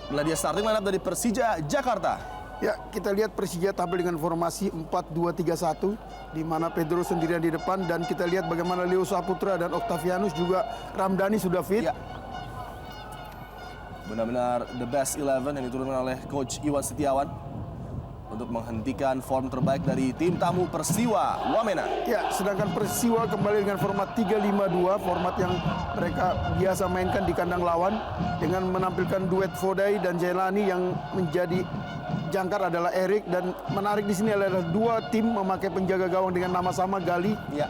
Inilah dia starting lineup dari Persija Jakarta. Ya, kita lihat Persija tampil dengan formasi 4-2-3-1 di mana Pedro sendirian di depan, dan kita lihat bagaimana Leo Saputra dan Octavianus juga Ramdhani sudah fit. Ya. Benar-benar the best 11 yang diturunkan oleh Coach Iwan Setiawan untuk menghentikan form terbaik dari tim tamu Persiwa Wamena. Ya, sedangkan Persiwa kembali dengan format 3-5-2, format yang mereka biasa mainkan di kandang lawan dengan menampilkan duet Vodai dan Jailani. Yang menjadi jangkar adalah Erik, dan menarik di sini adalah dua tim memakai penjaga gawang dengan nama sama, Gali. Ya.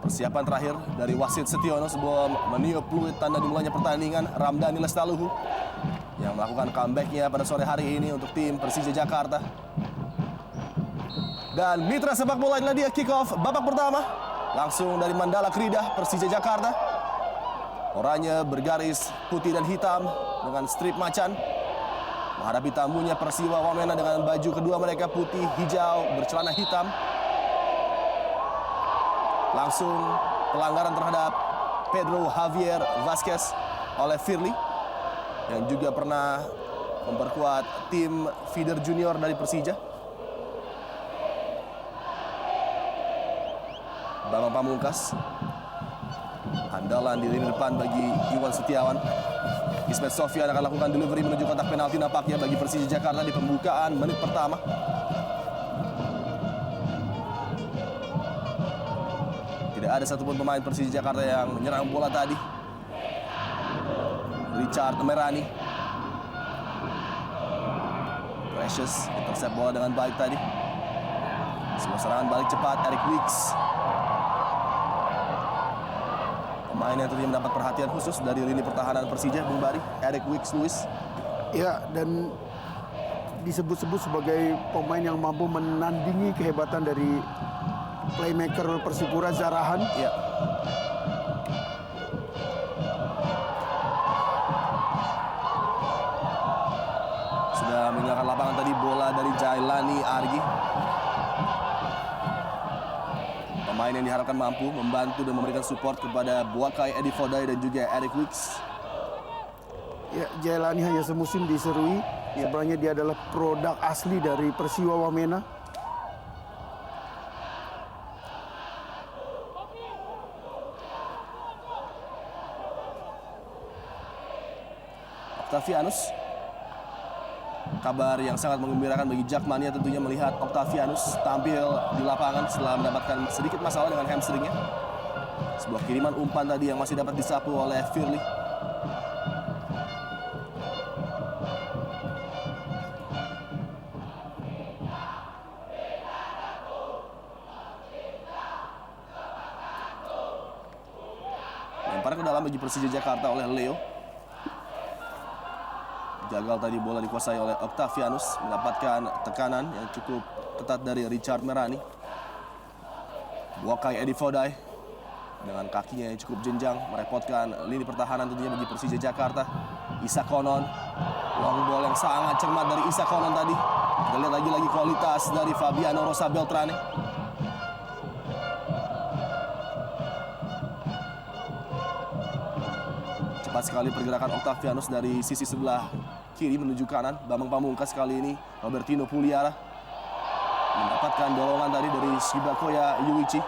Persiapan terakhir dari wasit Setiono sebelum meniup peluit tanda dimulainya pertandingan. Ramdhani Lestaluhu yang melakukan comeback-nya pada sore hari ini untuk tim Persija Jakarta. Dan mitra sepak bola, inilah dia kick off babak pertama. Langsung dari Mandala Krida, Persija Jakarta. Oranye bergaris putih dan hitam dengan strip macan. Menghadapi tamunya Persiwa Wamena dengan baju kedua mereka putih, hijau, bercelana hitam. Langsung pelanggaran terhadap Pedro Javier Vasquez oleh Firly, yang juga pernah memperkuat tim feeder junior dari Persija. Bambang Pamungkas, andalan di lini depan bagi Iwan Setiawan. Ismet Sofyan akan lakukan delivery menuju kotak penalti nampaknya bagi Persija Jakarta di pembukaan menit pertama. Tidak ada satupun pemain Persija Jakarta yang menyerang bola tadi. Richard Merani. Precious intercept bola dengan baik tadi. Sebuah serangan balik cepat Eric Wicks. Pemain yang tentunya mendapat perhatian khusus dari lini pertahanan Persija, Bung Bari, Eric Wicks Lewis. Ya, dan disebut-sebut sebagai pemain yang mampu menandingi kehebatan dari playmaker Persipura, Zarahan. Ya. Sudah meninggalkan lapangan tadi bola dari Jailani Argi. Pemain yang diharapkan mampu membantu dan memberikan support kepada Buakai Edi Vodai dan juga Eric Wicks. Ya, Jailani hanya semusim diserui. Sebenarnya dia adalah produk asli dari Persiwa Wamena. Octavianus, kabar yang sangat menggembirakan bagi Jakmania tentunya melihat Octavianus tampil di lapangan setelah mendapatkan sedikit masalah dengan hamstringnya. Sebuah kiriman umpan tadi yang masih dapat disapu oleh Firly. Lemparan ke dalam bagi Persija Jakarta oleh Leo. Gagal tadi bola dikuasai oleh Octavianus, mendapatkan tekanan yang cukup ketat dari Richard Merani. Buakai Edi Vodai dengan kakinya yang cukup jenjang merepotkan lini pertahanan tentunya bagi Persija Jakarta. Isa Konon, long ball yang sangat cermat dari Isa Konon tadi. Kita lihat lagi-lagi kualitas dari Fabiano Rosa Beltrane. Cepat sekali pergerakan Octavianus dari sisi sebelah kiri menuju kanan. Bambang Pamungkas kali ini Robertino Puliara mendapatkan dorongan tadi dari Shibakoya Yuichi.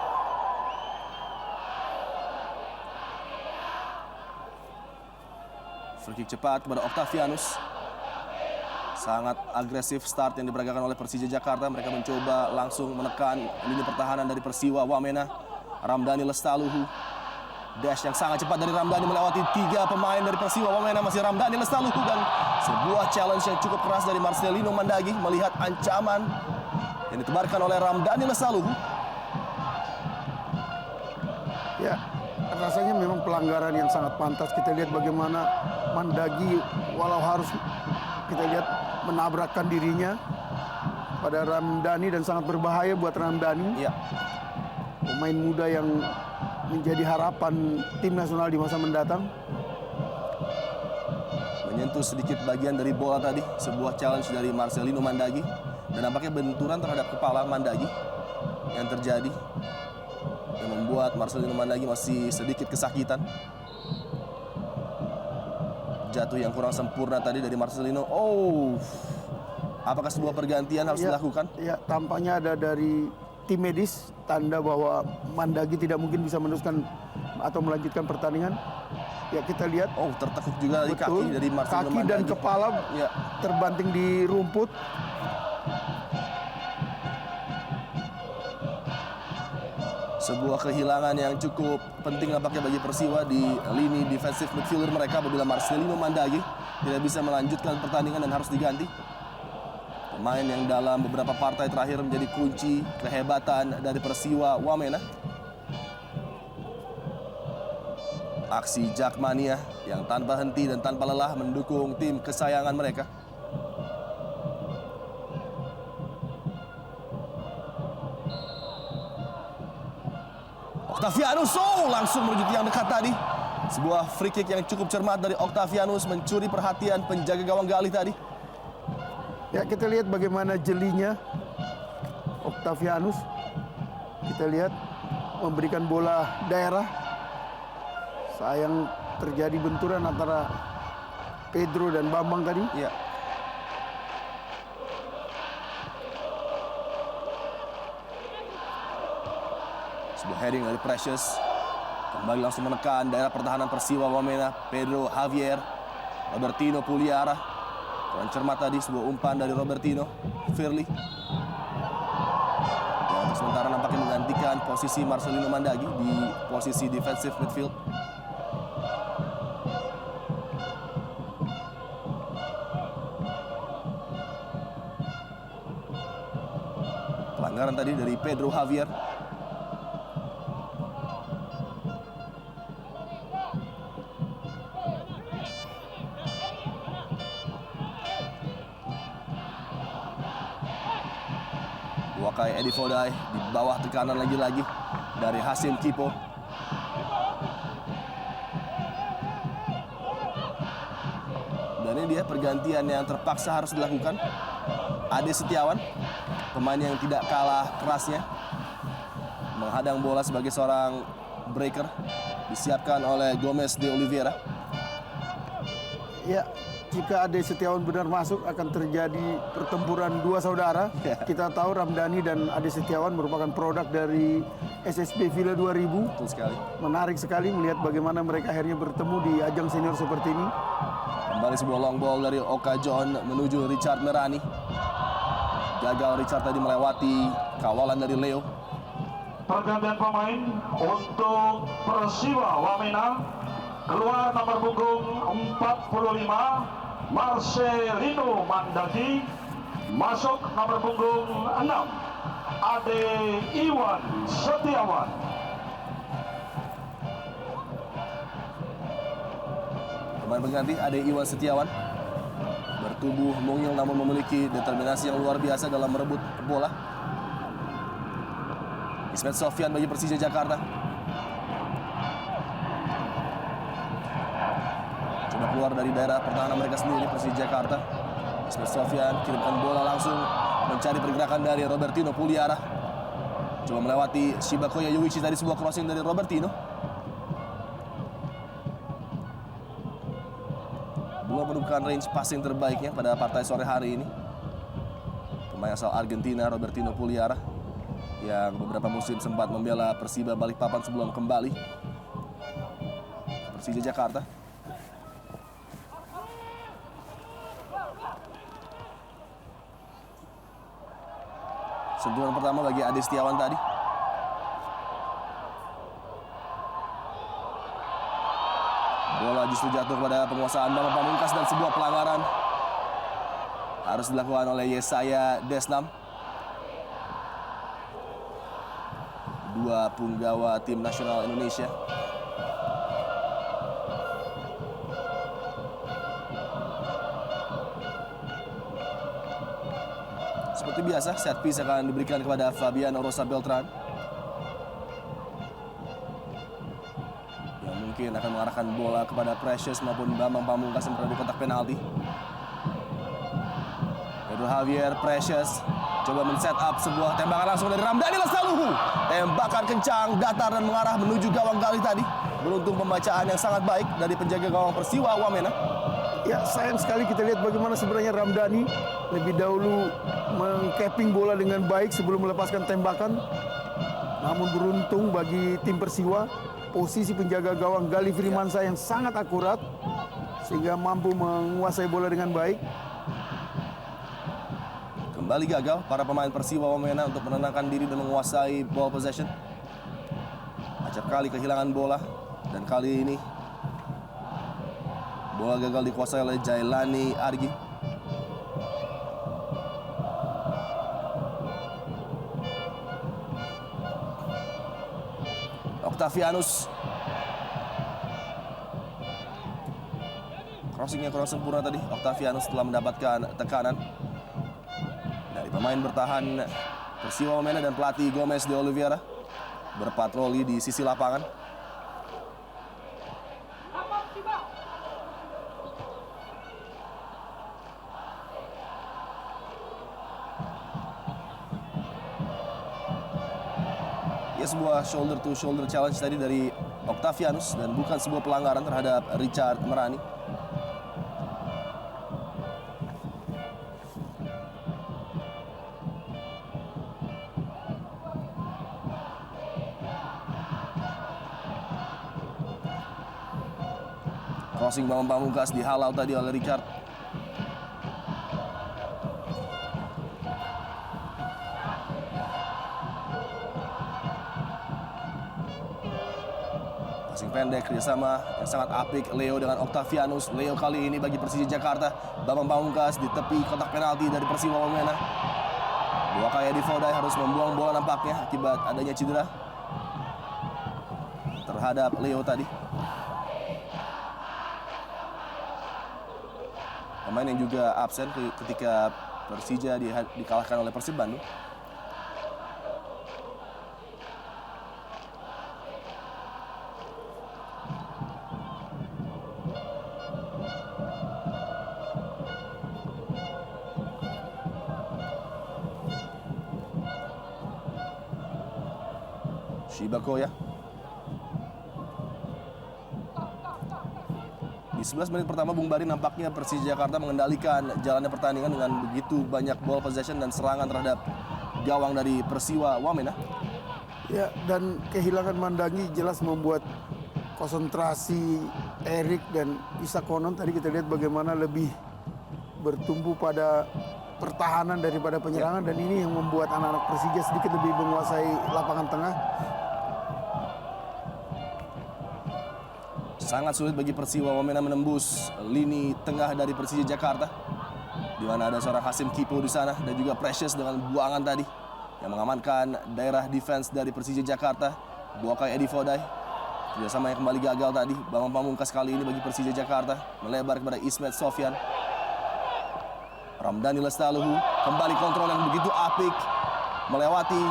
Free kick cepat kepada Octavianus. Sangat agresif start yang diperagakan oleh Persija Jakarta. Mereka mencoba langsung menekan lini pertahanan dari Persiwa Wamena. Ramdhani Lestaluhu. Dash yang sangat cepat dari Ramdhani melewati 3 pemain dari Persiwa Wamena. Masih Ramdhani Lestaluhu, dan sebuah challenge yang cukup keras dari Marcelino Mandagi melihat ancaman yang ditebarkan oleh Ramdhani Lestaluhu. Ya, rasanya memang pelanggaran yang sangat pantas. Kita lihat bagaimana Mandagi walau harus kita lihat menabrakkan dirinya pada Ramdhani, dan sangat berbahaya buat Ramdhani. Ya. Pemain muda yang menjadi harapan tim nasional di masa mendatang. Menyentuh sedikit bagian dari bola tadi, sebuah challenge dari Marcelino Mandagi, dan nampaknya benturan terhadap kepala Mandagi yang terjadi, yang membuat Marcelino Mandagi masih sedikit kesakitan. jatuh yang kurang sempurna tadi dari Marcelino. Oh, apakah sebuah pergantian harus dilakukan? Ya, tampaknya ada dari tim medis tanda bahwa Mandagi tidak mungkin bisa meneruskan atau melanjutkan pertandingan. Ya, kita lihat. Oh, tertekuk juga dari kaki dari Marcelino Kaki dan Mandagi. kepala Ya. terbanting di rumput. Sebuah kehilangan yang cukup penting nampaknya bagi Persiwa di lini defensive midfielder mereka apabila Marcelino Mandagi tidak bisa melanjutkan pertandingan dan harus diganti. Pemain yang dalam beberapa partai terakhir menjadi kunci kehebatan dari Persiwa Wamena. Aksi Jakmania yang tanpa henti dan tanpa lelah mendukung tim kesayangan mereka. Octavianus langsung menuju tiang dekat tadi. Sebuah free kick yang cukup cermat dari Octavianus mencuri perhatian penjaga gawang Galih tadi. Ya, kita lihat bagaimana jelinya Octavianus. Kita lihat memberikan bola daerah. Sayang terjadi benturan antara Pedro dan Bambang tadi. Ya. Sebuah heading dari Precious. Kembali langsung menekan daerah pertahanan Persiwa Wamena. Pedro Javier. Robertino Puliara. Kurang cermat tadi sebuah umpan dari Robertino. Firly. Yang untuk sementara nampaknya menggantikan posisi Marcelino Mandagi di posisi defensive midfield. Pelanggaran tadi dari Pedro Javier. Wakai Edi Fodai di bawah tekanan lagi-lagi dari Hasim Kipo. Dan ini dia pergantian yang terpaksa harus dilakukan. Ade Setiawan, pemain yang tidak kalah kerasnya, menghadang bola sebagai seorang breaker, disiapkan oleh Gomez de Oliveira. Ya, jika Ade Setiawan benar masuk akan terjadi pertempuran dua saudara. Ya. Kita tahu Ramdhani dan Ade Setiawan merupakan produk dari SSB Villa 2000. Betul sekali. Menarik sekali melihat bagaimana mereka akhirnya bertemu di ajang senior seperti ini. Kembali sebuah long ball dari Oka John menuju Richard Merani. Gagal Richard tadi melewati kawalan dari Leo. Pergantian pemain untuk Persiwa Wamena. Keluar nomor punggung 45 Marcelino Mandagi. Masuk nomor punggung 6 Ade Iwan Setiawan. Pemain pengganti Ade Iwan Setiawan. Bertubuh mungil namun memiliki determinasi yang luar biasa dalam merebut bola. Ismet Sofyan bagi Persija Jakarta. Coba keluar dari daerah pertahanan mereka sendiri, Persija Jakarta. Ismet Sofyan kirimkan bola langsung mencari pergerakan dari Robertino Puliara. Coba melewati Shibakoya Yuichi tadi, sebuah crossing dari Robertino. Belum menemukan range passing terbaiknya pada partai sore hari ini. Pemain asal Argentina Robertino Puliara yang beberapa musim sempat membela Persiba Balikpapan sebelum kembali Persija Jakarta. Sentuhan pertama bagi Ade Setiawan tadi. Bola justru jatuh kepada penguasaan Bambang Pamungkas dan sebuah pelanggaran harus dilakukan oleh Yesaya Desnam. Dua punggawa tim nasional Indonesia. Seperti biasa, set piece akan diberikan kepada Fabiano Rosa Beltran. Yang mungkin akan mengarahkan bola kepada Precious maupun Bambang Pamungkas yang berada di kotak penalti. Pedro Javier, Precious coba men-set up sebuah tembakan langsung dari Ramdhani Lestaluhu. Tembakan kencang, datar dan mengarah menuju gawang Galih tadi. Beruntung pembacaan yang sangat baik dari penjaga gawang Persiwa Wamena. Ya, sayang sekali kita lihat bagaimana sebenarnya Ramdhani lebih dahulu mengcapping bola dengan baik sebelum melepaskan tembakan. Namun beruntung bagi tim Persiwa, posisi penjaga gawang Galih Firmansyah yang sangat akurat sehingga mampu menguasai bola dengan baik. Kembali gagal para pemain Persiwa Wamena untuk menenangkan diri dan menguasai ball possession. Acap kali kehilangan bola dan kali ini bola gagal dikuasai oleh Jailani Argi. Octavianus. Crossingnya kurang sempurna tadi. Octavianus telah mendapatkan tekanan dari pemain bertahan Persiwa Wamena dan pelatih Gomez de Oliveira berpatroli di sisi lapangan. Ya, sebuah shoulder to shoulder challenge tadi dari Octavianus dan bukan sebuah pelanggaran terhadap Richard Merani. Crossing Bambang Pamungkas dihalau tadi oleh Richard. Passing pendek kerjasama yang sangat apik Leo dengan Octavianus. Leo kali ini bagi Persija Jakarta. Bambang Pamungkas di tepi kotak penalti dari Persiwa Wamena. Buakai Edifodai harus membuang bola nampaknya akibat adanya cedera terhadap Leo tadi. Pemain yang juga absen ketika Persija dikalahkan oleh Persib Bandung. Shibakoya. Di 11 menit pertama Bung Bari nampaknya Persija Jakarta mengendalikan jalannya pertandingan dengan begitu banyak ball possession dan serangan terhadap gawang dari Persiwa Wamena. Ya, dan kehilangan Mandangi jelas membuat konsentrasi Erik dan Isak Konon tadi kita lihat bagaimana lebih bertumpu pada pertahanan daripada penyerangan, dan ini yang membuat anak-anak Persija sedikit lebih menguasai lapangan tengah. Sangat sulit bagi Persiwa Wamena menembus lini tengah dari Persija Jakarta, di mana ada seorang Hasim Kipo di sana dan juga Precious dengan buangan tadi yang mengamankan daerah defense dari Persija Jakarta. Buakai Edifodai kerjasama yang kembali gagal tadi. Bambang Pamungkas kali ini bagi Persija Jakarta melebar kepada Ismet Sofyan. Ramdhani Lestaluhu kembali kontrol yang begitu apik melewati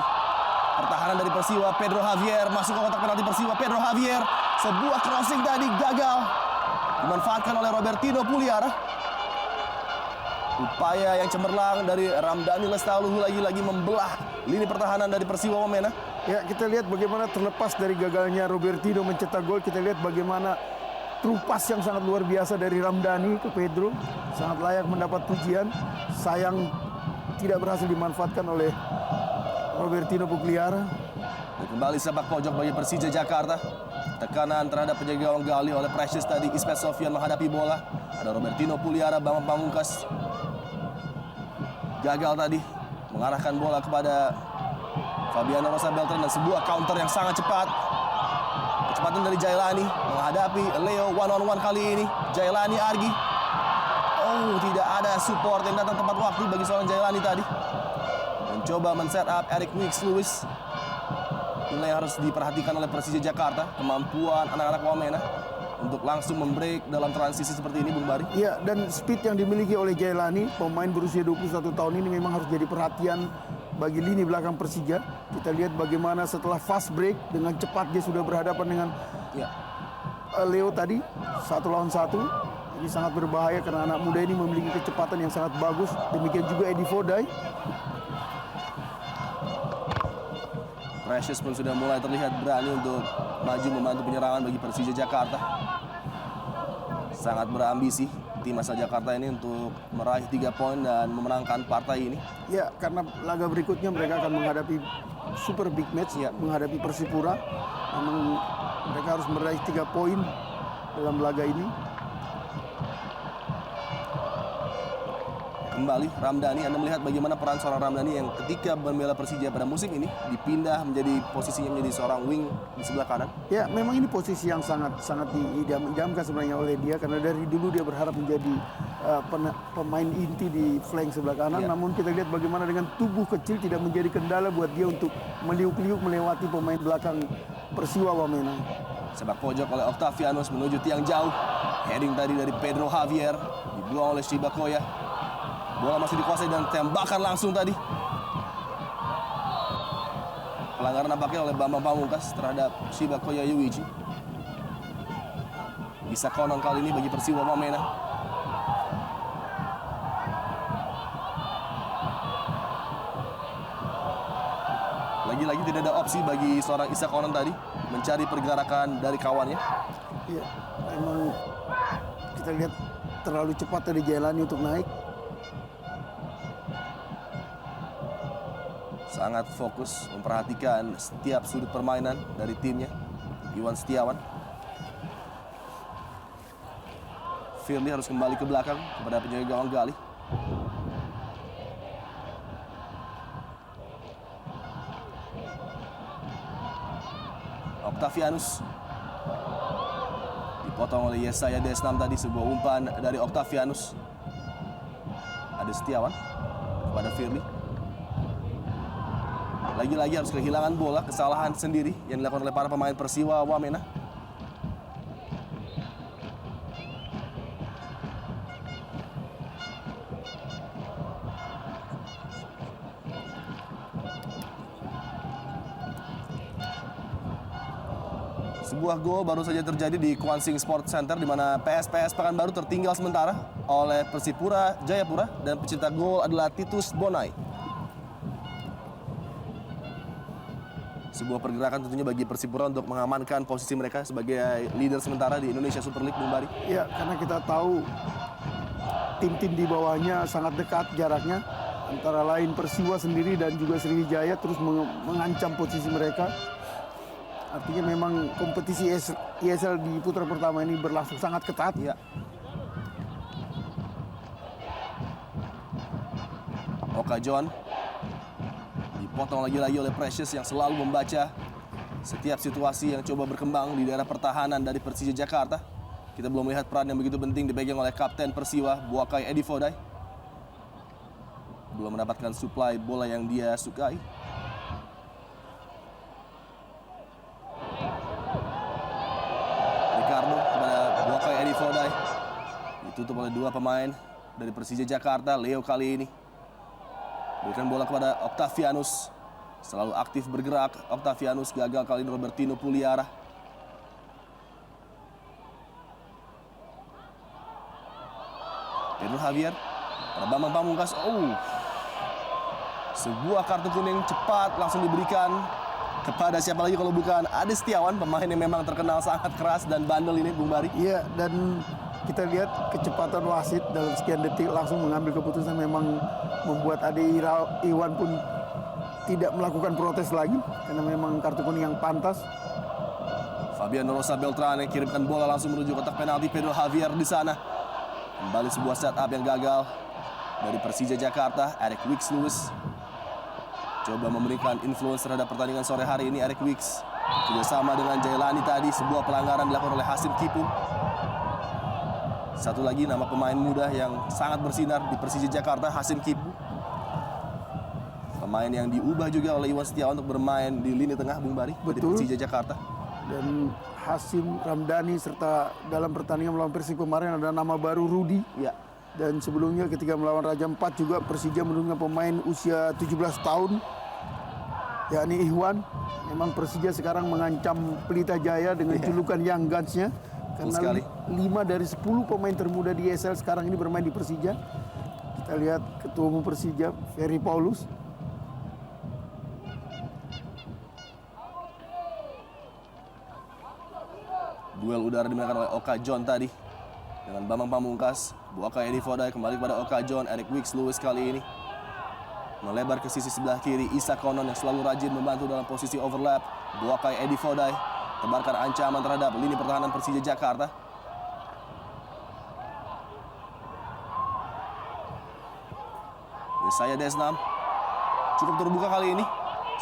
pertahanan dari Persiwa. Pedro Javier masuk ke kotak penalti Persiwa. Pedro Javier, sebuah crossing tadi gagal dimanfaatkan oleh Robertino Puliara. Upaya yang cemerlang dari Ramdhani Lestaluhu lagi-lagi membelah lini pertahanan dari Persiwa Wamena. Ya, kita lihat bagaimana terlepas dari gagalnya Robertino mencetak gol, kita lihat bagaimana trupas yang sangat luar biasa dari Ramdhani ke Pedro. Sangat layak mendapat pujian. Sayang tidak berhasil dimanfaatkan oleh Robertino Pugliara. Dan kembali sepak pojok bagi Persija Jakarta. Tekanan terhadap penjaga gawang Gali oleh Precious tadi. Ismet Sofyan menghadapi bola. Ada Robertino Pugliara, Bambang Pamungkas. Gagal tadi mengarahkan bola kepada Fabiano Rosa Beltran dan sebuah counter yang sangat cepat. Kecepatan dari Jailani menghadapi Leo one-on-one kali ini. Jailani Argi. Oh, tidak ada support yang datang tepat waktu bagi seorang Jailani tadi. Mencoba men-set up Eric Wicks Lewis. Ini yang harus diperhatikan oleh Persija Jakarta. Kemampuan anak-anak Wamena untuk langsung membreak dalam transisi seperti ini, Bung Bari. Ya, dan speed yang dimiliki oleh Jailani, pemain berusia 21 tahun ini memang harus jadi perhatian bagi lini belakang Persija. Kita lihat bagaimana setelah fast break dengan cepat dia sudah berhadapan dengan Leo tadi 1 lawan 1. Ini sangat berbahaya karena anak muda ini memiliki kecepatan yang sangat bagus. Demikian juga Edifodai. Precious pun sudah mulai terlihat berani untuk maju membantu penyerangan bagi Persija Jakarta. Sangat berambisi tim asal Jakarta ini untuk meraih 3 poin dan memenangkan partai ini. Ya, karena laga berikutnya mereka akan menghadapi super big match, Ya. menghadapi Persipura. Memang mereka harus meraih 3 poin dalam laga ini. Kembali Ramdhani, Anda melihat bagaimana peran seorang Ramdhani yang ketika membela Persija pada musim ini dipindah menjadi posisinya menjadi seorang wing di sebelah kanan. Ya, memang ini posisi yang sangat diidam-idamkan sebenarnya oleh dia, karena dari dulu dia berharap menjadi pemain inti di flank sebelah kanan. Ya. Namun kita lihat bagaimana dengan tubuh kecil tidak menjadi kendala buat dia untuk meliuk-liuk melewati pemain belakang Persiwa Wamena. Sepak pojok oleh Octavianus menuju tiang jauh. Heading tadi dari Pedro Javier, dibuang oleh Shibakoya. Bola masih dikuasai dan tembakan langsung tadi. Pelanggaran nampaknya oleh Bambang Pamungkas terhadap Shibakoya Yuichi. Bisa konon kali ini bagi Persiwa Wamena. Lagi-lagi tidak ada opsi bagi seorang Isa Konon tadi mencari pergerakan dari kawannya. Ya, memang kita lihat terlalu cepat tadi Jailani untuk naik. Sangat fokus memperhatikan setiap sudut permainan dari timnya. Iwan Setiawan. Firly harus kembali ke belakang kepada penjaga gawang Galih. Octavianus dipotong oleh Yesaya Desnam tadi, sebuah umpan dari Octavianus. Ada Setiawan kepada Firly. Lagi-lagi harus kehilangan bola, kesalahan sendiri yang dilakukan oleh para pemain Persiwa Wamena. Sebuah gol baru saja terjadi di Kwan Sing Sport Center di mana PSPS Pekanbaru tertinggal sementara oleh Persipura Jayapura dan pencetak gol adalah Titus Bonai. Sebuah pergerakan tentunya bagi Persipura untuk mengamankan posisi mereka sebagai leader sementara di Indonesia Super League, Bung Bari. Ya, karena kita tahu tim-tim di bawahnya sangat dekat jaraknya. Antara lain Persiwa sendiri dan juga Sriwijaya terus mengancam posisi mereka. Artinya memang kompetisi ESL di putaran pertama ini berlangsung sangat ketat. Ya. Oka John dipotong lagi-lagi oleh Precious yang selalu membaca setiap situasi yang coba berkembang di daerah pertahanan dari Persija Jakarta. Kita belum melihat peran yang begitu penting dipegang oleh Kapten Persiwa, Buakai Edi Fodai. Belum mendapatkan suplai bola yang dia sukai. Ricardo kepada Buakai Edi Fodai. Ditutup oleh dua pemain dari Persija Jakarta, Leo kali ini. Berikan bola kepada Octavianus. Selalu aktif bergerak. Octavianus gagal kali ini Robertino Puliara. Pedro Javier. Pada Bambang Pamungkas. Sebuah kartu kuning cepat langsung diberikan kepada siapa lagi kalau bukan Ade Setiawan. Pemain yang memang terkenal sangat keras dan bandel ini, Bung Bari. Iya, dan kita lihat kecepatan wasit dalam sekian detik langsung mengambil keputusan, memang membuat Ade Iwan pun tidak melakukan protes lagi karena memang kartu kuning yang pantas. Fabian Rosa Beltrane kirimkan bola langsung menuju kotak penalti. Pedro Javier di sana. Kembali sebuah setup yang gagal dari Persija Jakarta. Eric Wicks Lewis coba memberikan influence terhadap pertandingan sore hari ini. Eric Wicks kerjasama dengan Jailani tadi. Sebuah pelanggaran dilakukan oleh Hasim Kipu. Satu lagi nama pemain muda yang sangat bersinar di Persija Jakarta, Hasim Kipu. Pemain yang diubah juga oleh Iwan Setiawan untuk bermain di lini tengah, Bung Bari, di Persija Jakarta. Dan Hasim Ramdhani serta dalam pertandingan melawan Persib kemarin ada nama baru Rudi. Ya. Dan sebelumnya ketika melawan Raja Ampat juga Persija menurunkan pemain usia 17 tahun, yakni Ihwan. Memang Persija sekarang mengancam Pelita Jaya dengan julukan Young Guns-nya. Karena 5 dari 10 pemain termuda di ESL sekarang ini bermain di Persija. Kita lihat Ketua Umum Persija, Ferry Paulus. Duel udara dimenangkan oleh Oka John tadi dengan Bambang Pamungkas. Buakai Eddie Fodai kembali kepada Oka John. Eric Wicks Lewis kali ini melebar ke sisi sebelah kiri. Isa Konon yang selalu rajin membantu dalam posisi overlap. Buakai Eddie Fodai tebarkan ancaman terhadap lini pertahanan Persija Jakarta. Yesaya Desnam cukup terbuka kali ini.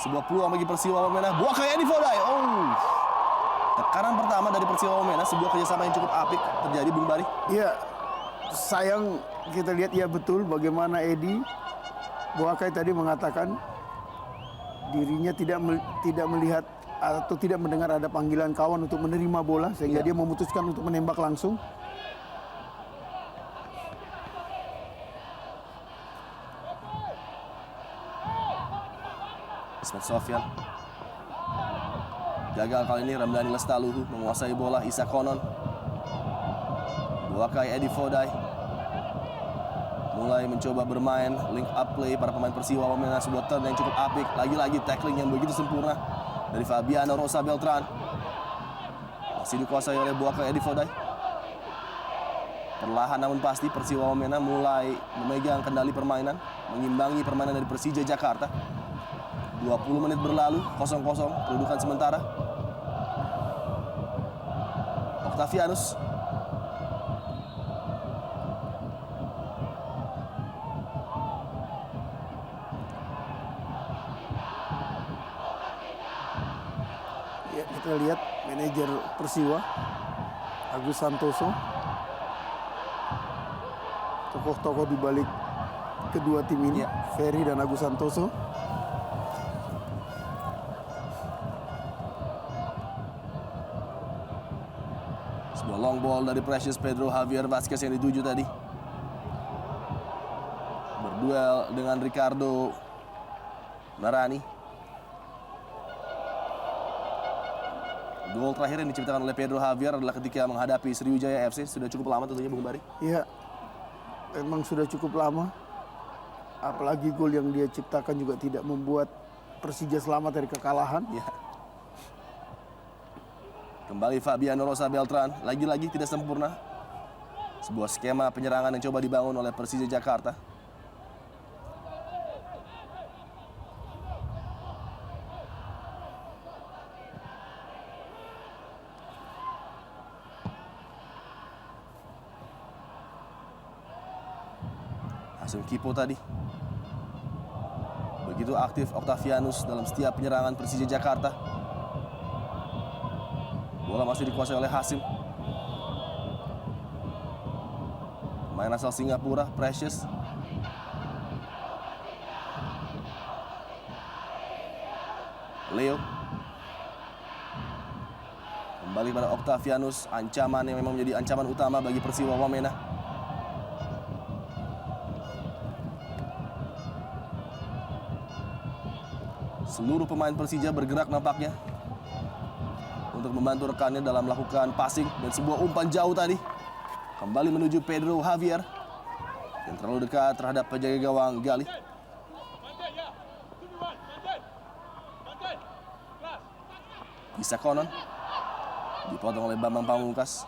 Sebuah peluang bagi Persiwa Wamena. Buakai Eddie Fodai. Tekanan pertama dari Persiwa Wamena. Sebuah kerjasama yang cukup apik terjadi, Bung Bari. Iya, sayang kita lihat ya betul bagaimana Eddie Buakai tadi mengatakan dirinya tidak melihat atau tidak mendengar ada panggilan kawan untuk menerima bola sehingga dia memutuskan untuk menembak langsung. Ismet Sofyan gagal kali ini. Ramdhani Lestaluhu menguasai bola. Isa Konon, Buakai Eddie Fodai mulai mencoba bermain link up play para pemain Persiwa Wamena. Sebuah turn yang cukup apik. Lagi-lagi tackling yang begitu sempurna dari Fabiano Rosa Beltran. Masih dikuasai oleh Buakai Eddie Fodai. Perlahan namun pasti Persiwa Wamena mulai memegang kendali permainan, mengimbangi permainan dari Persija Jakarta. 20 menit berlalu, 0-0 kedudukan sementara. Octavianus Ya, kita lihat manajer Persiwa Agus Santoso, tokoh-tokoh di balik kedua tim ini, Ferry dan Agus Santoso. Sebuah long ball dari Precious Pedro Javier Vasquez yang dituju tadi. Berduel dengan Ricardo Narani. Gol terakhir yang diciptakan oleh Pedro Javier adalah ketika menghadapi Sriwijaya FC. Sudah cukup lama tentunya, Bung Bari. Iya, memang sudah cukup lama. Apalagi gol yang dia ciptakan juga tidak membuat Persija selamat dari kekalahan. Ya. Kembali Fabiano Rosa Beltran. Lagi-lagi tidak sempurna. Sebuah skema penyerangan yang coba dibangun oleh Persija Jakarta. Hasim Kipo tadi begitu aktif Octavianus dalam setiap penyerangan Persija Jakarta. Bola masih dikuasai oleh Hasim. Pemain asal Singapura, Precious. Leo. Kembali pada Octavianus, ancaman yang memang menjadi ancaman utama bagi Persiwa Wamena. Seluruh pemain Persija bergerak nampaknya untuk membantu rekannya dalam melakukan passing dan sebuah umpan jauh tadi. Kembali menuju Pedro Javier yang terlalu dekat terhadap penjaga gawang Gali. Isa Konon dipotong oleh Bambang Pamungkas.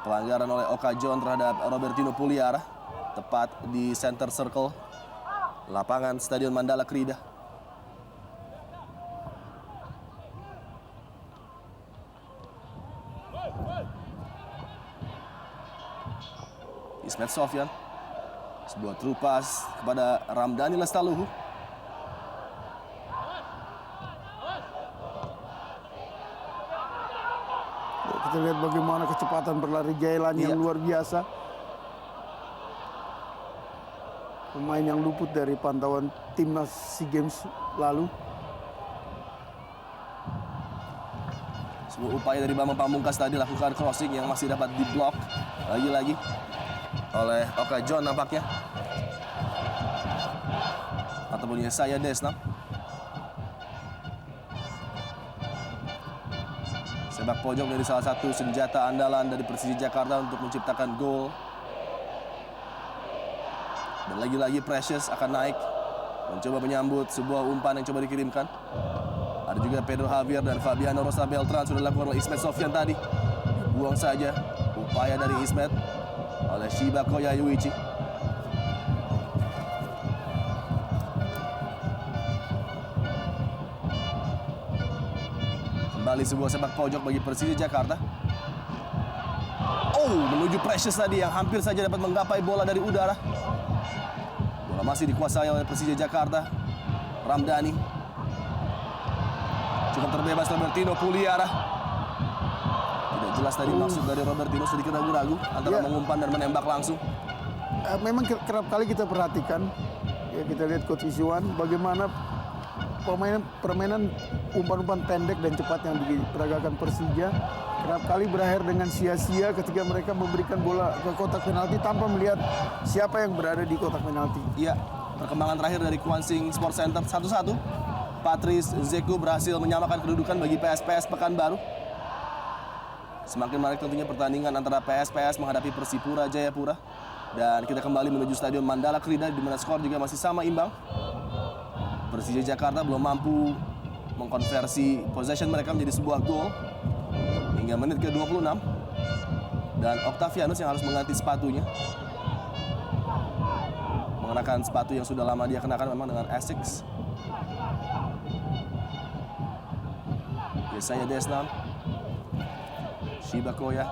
Pelanggaran oleh Oka John terhadap Robertino Puliara, tepat di center circle lapangan Stadion Mandala Krida. Ismet Sofyan, sebuah true pass kepada Ramdhani Lestaluhu. Kita lihat bagaimana kecepatan berlari Jailani yang luar biasa. Pemain yang luput dari pantauan timnas SEA Games lalu. Sebuah upaya dari Bambang Pamungkas tadi lakukan crossing yang masih dapat diblok lagi-lagi oleh Oka John nampaknya. Ataupun Yesaya Desnam. Sepak pojok dari salah satu senjata andalan dari Persija Jakarta untuk menciptakan gol. Dan lagi-lagi Precious akan naik mencoba menyambut sebuah umpan yang coba dikirimkan. Ada juga Pedro Javier dan Fabiano Rosa Beltran sudah dilakukan oleh Ismet Sofyan tadi. Dibuang saja upaya dari Ismet oleh Shiba Koya Yuichi. Kembali sebuah sepak pojok bagi Persija Jakarta. Oh, menuju Precious tadi yang hampir saja dapat menggapai bola dari udara. Bola masih dikuasai oleh Persija Jakarta. Ramdhani. Cukup terbebas Robertino Puliara. Tidak jelas tadi maksud dari Robertino, sedikit ragu-ragu antara mengumpan dan menembak langsung. Memang kerap kali kita perhatikan, ya kita lihat Coach Isuan bagaimana permainan umpan-umpan pendek dan cepat yang diperagakan Persija kerap kali berakhir dengan sia-sia ketika mereka memberikan bola ke kotak penalti tanpa melihat siapa yang berada di kotak penalti. Iya, perkembangan terakhir dari Kwansing Sports Center 1-1. Patrice Zeku berhasil menyamakan kedudukan bagi PSPS Pekanbaru. Semakin menarik tentunya pertandingan antara PSPS menghadapi Persipura Jayapura. Dan kita kembali menuju Stadion Mandala Krida di mana skor juga masih sama imbang. Persija Jakarta belum mampu mengkonversi possession mereka menjadi sebuah gol hingga menit ke-26. Dan Octavianus yang harus mengganti sepatunya. Mengenakan sepatu yang sudah lama dia kenakan memang dengan Essex. Yesaya Desnam. Shiba Koya.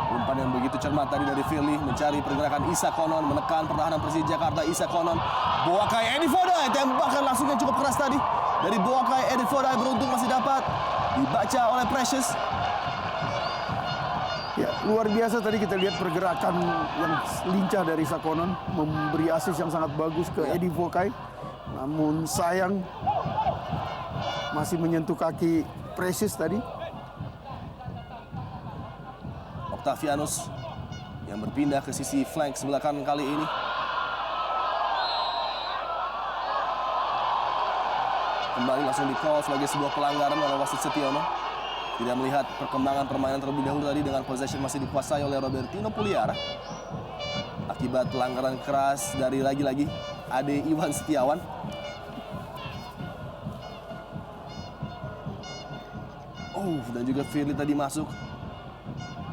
Umpan yang begitu cermat tadi dari Firly mencari pergerakan Isa Konon, menekan pertahanan Persija Jakarta. Isa Konon, Boakai Edi Fodai, tembakan langsung yang cukup keras tadi dari Boakai Edi Fodai, beruntung masih dapat dibaca oleh Precious. Ya, luar biasa tadi kita lihat pergerakan yang lincah dari Sakonon, memberi asis yang sangat bagus ke Edi Boakai. Namun sayang masih menyentuh kaki Precious tadi. Octavianus yang berpindah ke sisi flank sebelah kanan kali ini. Kembali langsung di-call sebagai sebuah pelanggaran oleh wasit Setiono. Tidak melihat perkembangan permainan terlebih dahulu tadi dengan possession masih dikuasai oleh Robertino Puliara. Akibat pelanggaran keras dari lagi-lagi Ade Iwan Setiawan. Oh, dan juga Firly tadi masuk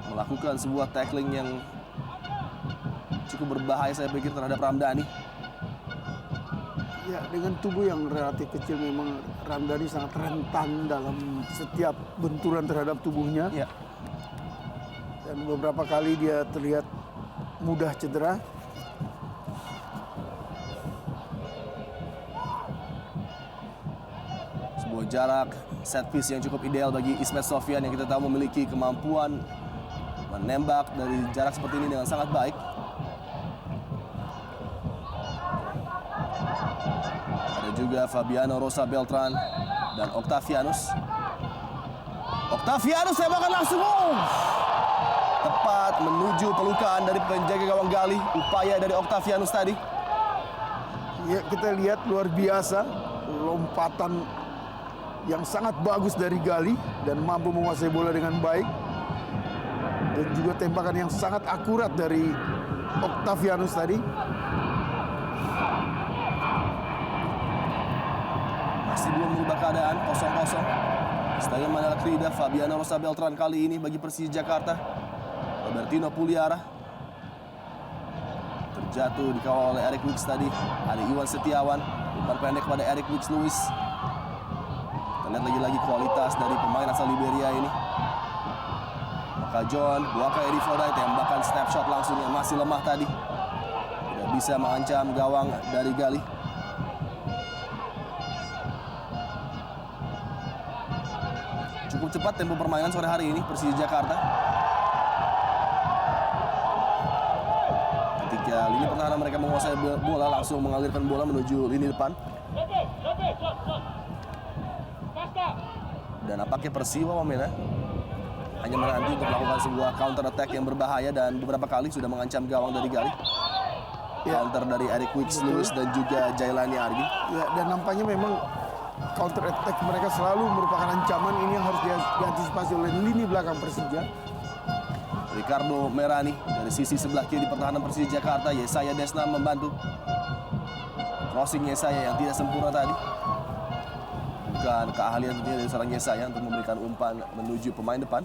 melakukan sebuah tackling yang cukup berbahaya saya pikir terhadap Ramdhani. Ya, dengan tubuh yang relatif kecil memang Ramdhani sangat rentan dalam setiap benturan terhadap tubuhnya. Ya. Dan beberapa kali dia terlihat mudah cedera. Sebuah jarak set piece yang cukup ideal bagi Ismet Sofyan yang kita tahu memiliki kemampuan menembak dari jarak seperti ini dengan sangat baik. Ada juga Fabiano Rosa Beltran dan Octavianus. Octavianus tembakan langsung. Tepat menuju pelukan dari penjaga gawang Gali. Upaya dari Octavianus tadi. Ya, kita lihat luar biasa lompatan yang sangat bagus dari Gali dan mampu menguasai bola dengan baik. Dan juga tembakan yang sangat akurat dari Octavianus tadi. Masih belum mengubah keadaan, 0-0. Stadion Mandala Krida, Fabiano Rosa Beltran kali ini bagi Persija Jakarta. Robertino Puliara. Terjatuh dikawal oleh Eric Wicks tadi. Ada Iwan Setiawan. Umpan pendek kepada Eric Wicks Lewis. Kita lihat lagi-lagi kualitas dari pemain asal Liberia ini. Maka John, Boakai Edi Fodai, tembakan snapshot langsung yang masih lemah tadi. Tidak bisa mengancam gawang dari Gali. Cukup cepat tempo permainan sore hari ini Persija Jakarta. Ketika lini pertahanan mereka menguasai bola, langsung mengalirkan bola menuju lini depan. Dan nampaknya Persiwa Wamena hanya menanti untuk melakukan sebuah counter attack yang berbahaya dan beberapa kali sudah mengancam gawang dari Gali. Counter dari Eric Wicks Lewis dan juga Jailani Argi. Ya, dan nampaknya memang counter attack mereka selalu merupakan ancaman ini yang harus diantisipasi oleh lini belakang Persija. Ricardo Merani dari sisi sebelah kiri pertahanan Persija Jakarta. Yesaya Desna membantu. Crossing Yesaya yang tidak sempurna tadi. Bukan keahlian tentunya dari seorang Yesaya untuk memberikan umpan menuju pemain depan.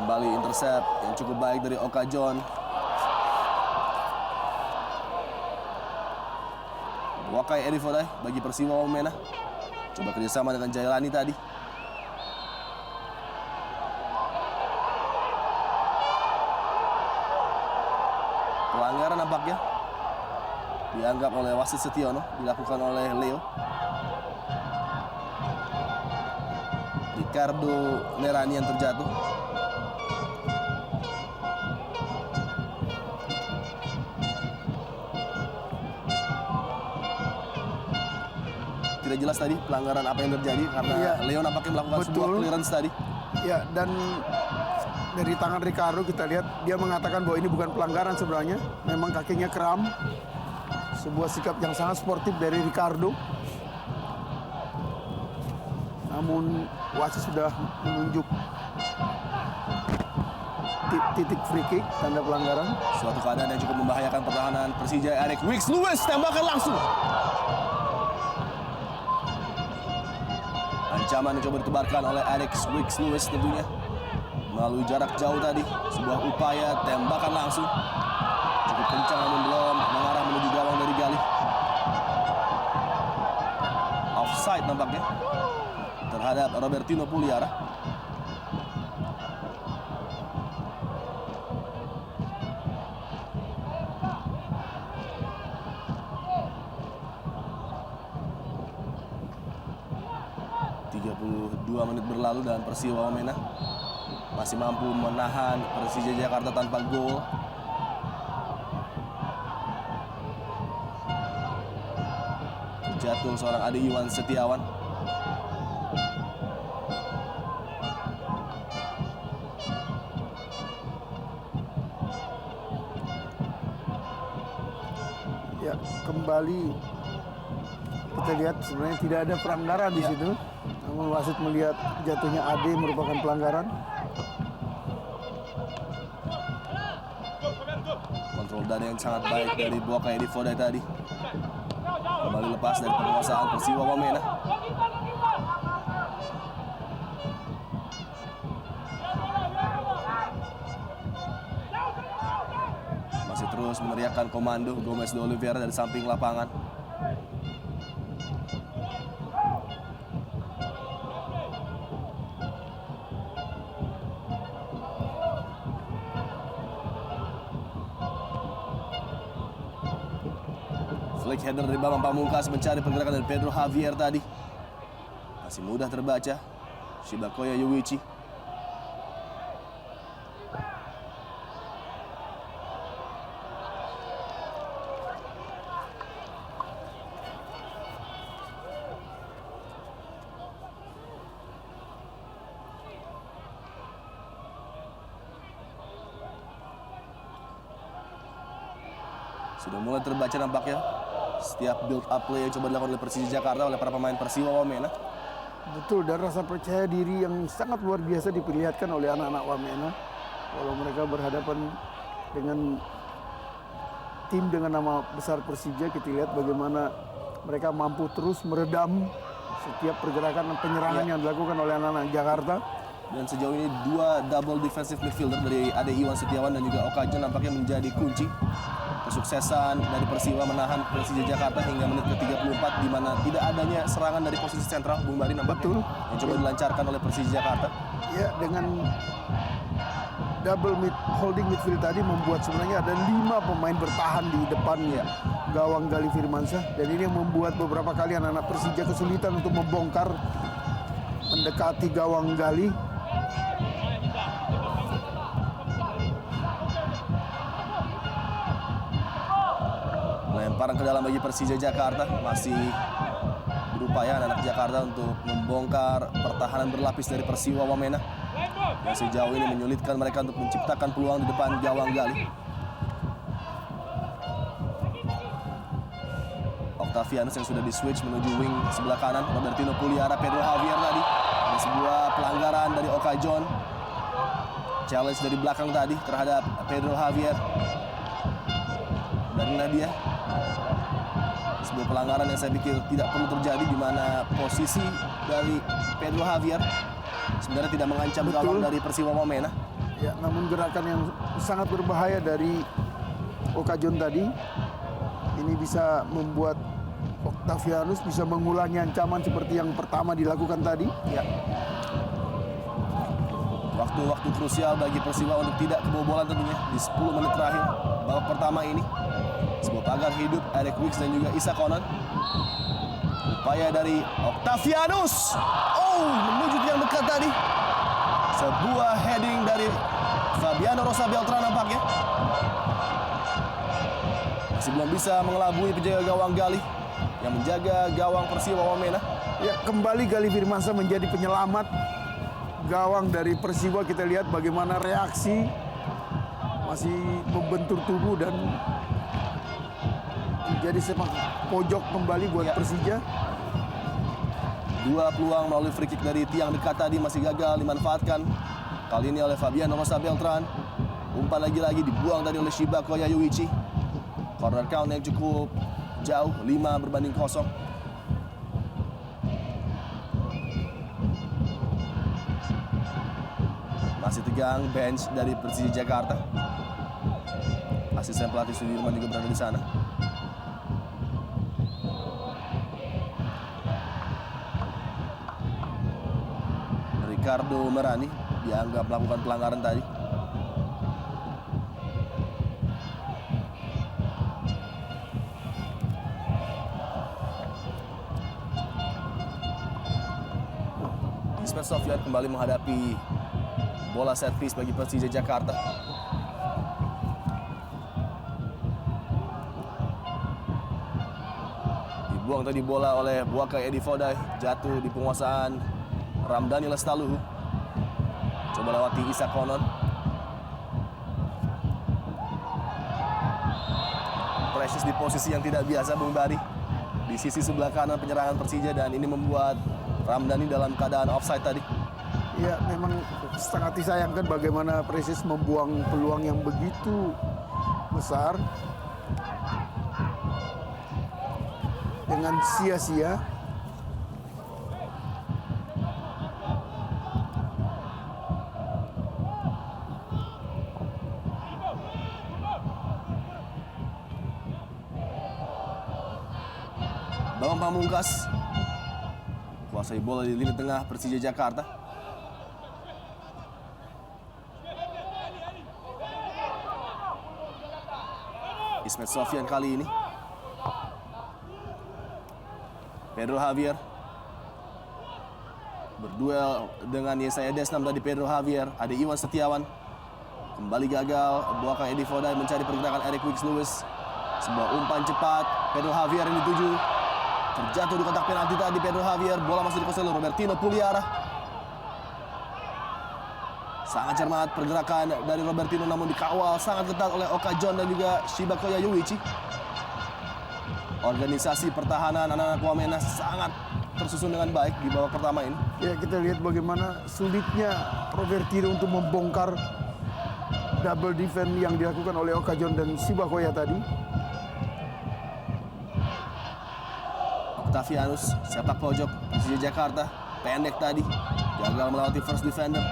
Kembali intercept yang cukup baik dari Oka John. Wakai Eri Fodai bagi Persiwa Wamena. Coba kerjasama dengan Jailani tadi. Pelanggaran nampaknya dianggap oleh wasit Setiono, dilakukan oleh Leo. Ricardo Merani yang terjatuh. Tidak jelas tadi pelanggaran apa yang terjadi karena Leo nampaknya melakukan sebuah clearance tadi. Ya, dan dari tangan Ricardo kita lihat dia mengatakan bahwa ini bukan pelanggaran sebenarnya. Memang kakinya kram. Sebuah sikap yang sangat sportif dari Ricardo. Namun wasit sudah menunjuk titik free kick, tanda pelanggaran. Suatu keadaan yang cukup membahayakan pertahanan Persija. Eric Wicks Lewis tembakan langsung. Ancaman yang coba ditebarkan oleh Eric Wicks Lewis tentunya. Melalui jarak jauh tadi. Sebuah upaya tembakan langsung. Cukup kencang namun belum mengarah menuju gawang dari Galih. Offside nampaknya terhadap Robertino Puliara. Dua menit berlalu dan Persiwa Wamena masih mampu menahan Persija Jakarta tanpa gol. Jatuh seorang Ade Iwan Setiawan. Ya, kembali kita lihat sebenarnya tidak ada pelanggaran di situ. Namun wasit melihat jatuhnya Ade merupakan pelanggaran. Kontrol dada yang sangat baik dari Wakai Eri Fodai tadi. Kembali lepas dari penguasaan Persiwa Wamena. Masih terus meneriakkan komando Gomez de Oliveira dari samping lapangan. Flick header dari Bambang Pamungkas mencari pergerakan dari Pedro Javier tadi. Masih mudah terbaca. Shibakoya Yuichi. Sudah mulai terbaca nampaknya setiap build up play yang coba dilakukan oleh Persija Jakarta oleh para pemain Persiwa Wamena. Betul, dan rasa percaya diri yang sangat luar biasa diperlihatkan oleh anak-anak Wamena. Walau mereka berhadapan dengan tim dengan nama besar Persija, kita lihat bagaimana mereka mampu terus meredam setiap pergerakan dan penyerangan yang dilakukan oleh anak-anak Jakarta. Dan sejauh ini dua double defensive midfielder dari Ade Iwan Setiawan dan juga Oka John nampaknya menjadi kunci kesuksesan dari Persiwa menahan Persija Jakarta hingga menit ke-34 di mana tidak adanya serangan dari posisi sentral Bung Bari nampaknya yang coba dilancarkan oleh Persija Jakarta. Ya, dengan double holding midfield tadi membuat sebenarnya ada 5 pemain bertahan di depan gawang Galih Firmansyah, dan ini yang membuat beberapa kali anak-anak Persija kesulitan untuk membongkar mendekati gawang Galih. Lemparan ke dalam bagi Persija Jakarta, masih berupaya anak Jakarta untuk membongkar pertahanan berlapis dari Persiwa Wamena yang sejauh ini menyulitkan mereka untuk menciptakan peluang di depan gawang Gali. Octavianus yang sudah di-switch menuju wing sebelah kanan. Robertino Puliara, Pedro Javier tadi. Ada sebuah pelanggaran dari Oka John. Challenge dari belakang tadi terhadap Pedro Javier. Dan Nadia. Sebuah pelanggaran yang saya pikir tidak perlu terjadi, di mana posisi dari Pedro Javier sebenarnya tidak mengancam gawang dari Persiwa Wamena. Ya, namun gerakan yang sangat berbahaya dari Oka John tadi ini bisa membuat Octavianus bisa mengulangi ancaman seperti yang pertama dilakukan tadi. Ya. Waktu-waktu krusial bagi Persiwa untuk tidak kebobolan tentunya di 10 menit terakhir babak pertama ini. Sebuah pagar hidup Eric Wicks dan juga Isa Konan. Upaya dari Octavianus. Oh, menuju yang dekat tadi. Sebuah heading dari Fabiano Rosa Beltran nampaknya. Masih belum bisa mengelabui penjaga gawang Gali yang menjaga gawang Persiwa Wamena. Ya, kembali Gali Firmansyah menjadi penyelamat gawang dari Persiwa. Kita lihat bagaimana reaksi, masih membentur tubuh dan menjadi sepak pojok kembali buat Persija. Dua peluang melalui free kick dari tiang dekat tadi masih gagal dimanfaatkan. Kali ini oleh Fabiano Rosa Beltran. Umpan lagi-lagi dibuang tadi oleh Shibako Yayuichi. Corner count yang cukup jauh, 5-0. Masih tegang bench dari Persija Jakarta. Asisten pelatih Sudirman juga berada di sana. Ricardo Merani dianggap melakukan pelanggaran tadi. Ismet Sofyan kembali menghadapi bola set piece bagi Persija Jakarta. Dibuang tadi bola oleh Buakai Edi Fodai, jatuh di penguasaan Ramdhani Lestaluhu. Coba lewati Isa Konon. Precious di posisi yang tidak biasa, Bung Bari, di sisi sebelah kanan penyerangan Persija, dan ini membuat Ramdhani dalam keadaan offside tadi. Ya, memang sangat disayangkan bagaimana Precious membuang peluang yang begitu besar dengan sia-sia. Bambang Pamungkas kuasai bola di lini tengah Persija Jakarta. Ismet Sofyan kali ini. Pedro Javier berduel dengan Yesaya Desnam tadi. Pedro Javier, ada Iwan Setiawan. Kembali gagal. Buakai Edi Fodai mencari pergerakan Eric Wicks Lewis. Sebuah umpan cepat. Pedro Javier yang dituju. Terjatuh di kotak penalti tadi Pedro Javier. Bola masih dikuasai oleh Robertino Puliara. Sangat cermat pergerakan dari Robertino, namun dikawal sangat ketat oleh Oka John dan juga Shibako Yayuichi. Organisasi pertahanan anak-anak Wamena sangat tersusun dengan baik di babak pertama ini. Ya, kita lihat bagaimana sulitnya Robertino untuk membongkar double defense yang dilakukan oleh Oka John dan Shibakoya tadi. Octavianus, sepak pojok Persija Jakarta, pendek tadi, gagal melewati first defender.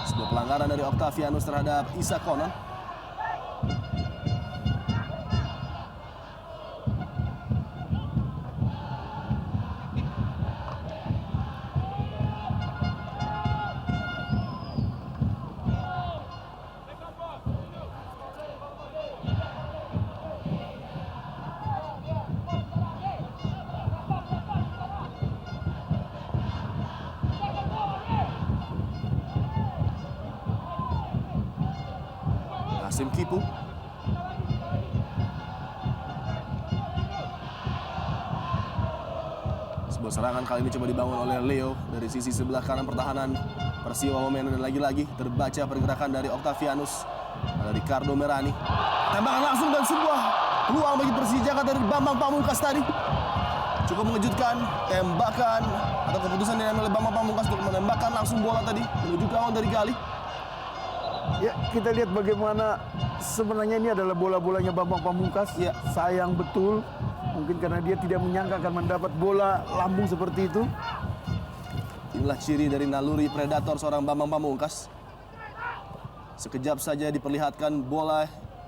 Sebuah pelanggaran dari Octavianus terhadap Isa Konon. Hasim Kipu. Sebuah serangan kali ini coba dibangun oleh Leo dari sisi sebelah kanan pertahanan Persiwa Wamena, dan lagi-lagi terbaca pergerakan dari Octavianus. Ada Ricardo Merani. Tembakan langsung dan sebuah peluang bagi Persija Jakarta dari Bambang Pamungkas tadi. Cukup mengejutkan, tembakan atau keputusan yang diambil oleh Bambang Pamungkas untuk menembakkan langsung bola tadi menuju gawang dari Gali. Ya, kita lihat bagaimana sebenarnya ini adalah bola-bolanya Bambang Pamungkas. Ya. Sayang betul, mungkin karena dia tidak menyangka akan mendapat bola lambung seperti itu. Inilah ciri dari naluri predator seorang Bambang Pamungkas. Sekejap saja diperlihatkan bola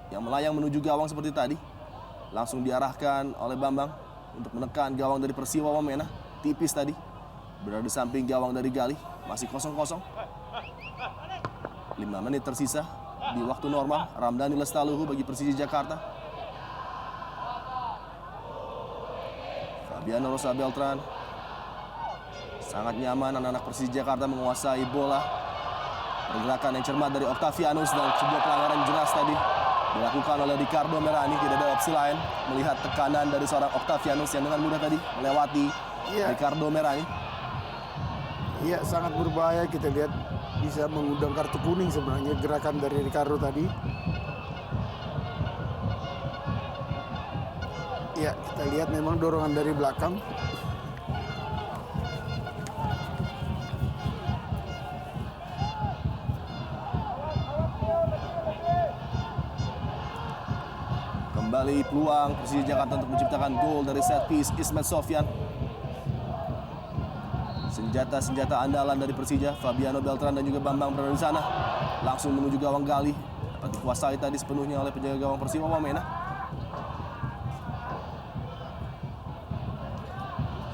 yang melayang menuju gawang seperti tadi. Langsung diarahkan oleh Bambang untuk menekan gawang dari Persiwa Wamena. Tipis tadi. Berada di samping gawang dari Gali. Masih 0-0. 5 menit tersisa di waktu normal. Ramdhani Lestaluhu bagi Persija Jakarta. Fabiano Rosa Beltran. Sangat nyaman anak-anak Persija Jakarta menguasai bola. Pergerakan yang cermat dari Octavianus dan sebuah pelanggaran jelas tadi dilakukan oleh Ricardo Merani. Tidak ada opsi lain melihat tekanan dari seorang Octavianus yang dengan mudah tadi melewati Ricardo Merani. Iya, sangat berbahaya. Kita lihat bisa mengundang kartu kuning sebenarnya gerakan dari Ricardo tadi. Ya, kita lihat memang dorongan dari belakang. Kembali peluang Persija Jakarta untuk menciptakan gol dari set piece Ismet Sofyan. Senjata-senjata andalan dari Persija, Fabiano Beltran dan juga Bambang berada di sana. Langsung menuju gawang Gali. Dapat dikuasai tadi sepenuhnya oleh penjaga gawang Persiwa Wamena.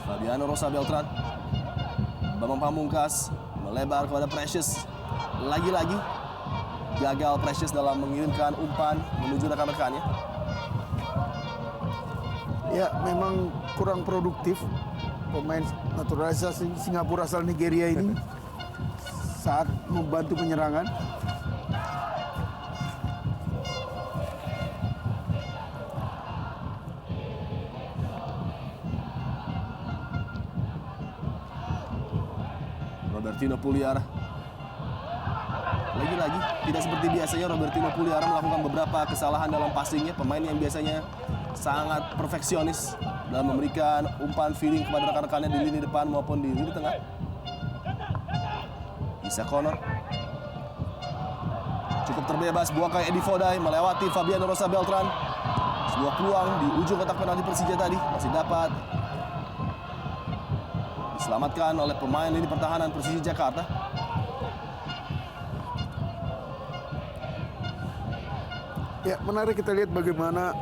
Fabiano Rosa Beltran. Bambang Pamungkas melebar kepada Precious. Lagi-lagi gagal Precious dalam mengirimkan umpan menuju rekan-rekannya. Ya, memang kurang produktif pemain naturalisasi Singapura asal Nigeria ini saat membantu penyerangan. Robertino Puliara. Lagi-lagi tidak seperti biasanya Robertino Puliara melakukan beberapa kesalahan dalam passingnya. Pemain yang biasanya sangat perfeksionis dalam memberikan umpan feeling kepada rekan-rekannya di lini depan maupun di lini tengah. Isa Connor cukup terbebas, buahkan Edi Fodai melewati Fabiano Rosa Beltran. Sebuah peluang di ujung kotak penalti Persija tadi masih dapat diselamatkan oleh pemain lini pertahanan Persija Jakarta. Ya, menarik kita lihat bagaimana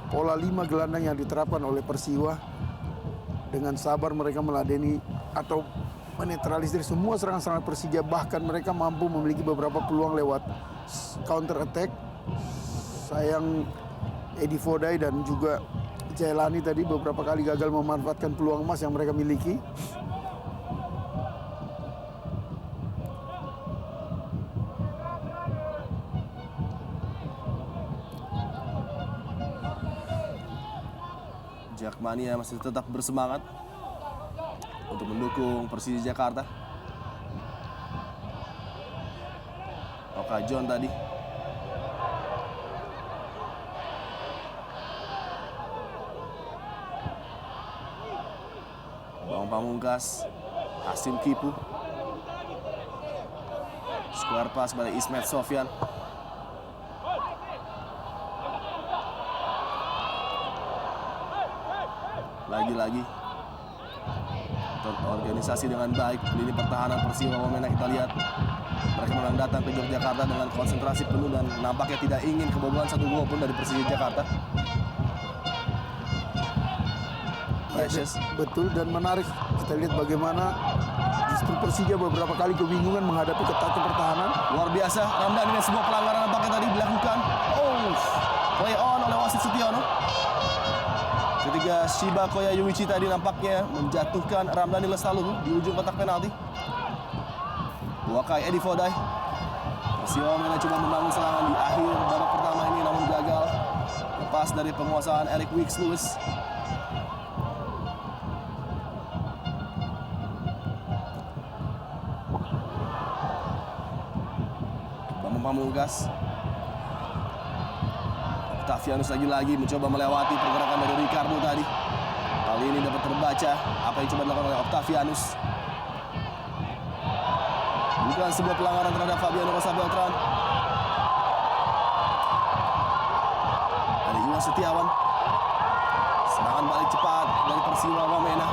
pola 5 gelandang yang diterapkan oleh Persiwa. Dengan sabar mereka meladeni atau menetralisir semua serangan-serangan Persija. Bahkan mereka mampu memiliki beberapa peluang lewat counter attack. Sayang Edi Fodai dan juga Jailani tadi beberapa kali gagal memanfaatkan peluang emas yang mereka miliki. Jakmania masih tetap bersemangat untuk mendukung Persija Jakarta. Oka John tadi. Bang Pamungkas, Hasim Kipu. Square pass pada Ismet Sofyan. Lagi-lagi terorganisasi dengan baik lini pertahanan Persiwa Wamena. Kita lihat mereka memang datang ke Yogyakarta dengan konsentrasi penuh dan nampaknya tidak ingin kebobolan satu gol pun dari Persija Jakarta. Precious. Betul, dan menarik kita lihat bagaimana justru Persija beberapa kali kebingungan menghadapi ketatnya pertahanan. Luar biasa, Ramdhani dan sebuah pelanggaran nampaknya tadi dilakukan. Play on oleh wasit Sutiono. Ketika Shiba Koyayuichi tadi nampaknya menjatuhkan Ramdhani Lestaluhu di ujung kotak penalti. Buakai Edi Fodai. Persiwa Wamena coba membangun serangan di akhir babak pertama ini namun gagal. Lepas dari penguasaan Eric Wicks Lewis. Pamungkas. Octavianus lagi-lagi mencoba melewati pergerakan dari Ricardo tadi. Kali ini dapat terbaca apa yang coba dilakukan oleh Octavianus. Bukan sebuah pelanggaran terhadap Fabiano Rosa Beltran. Ada Iwan Setiawan. Serangan balik cepat dari Persiwa Wamena.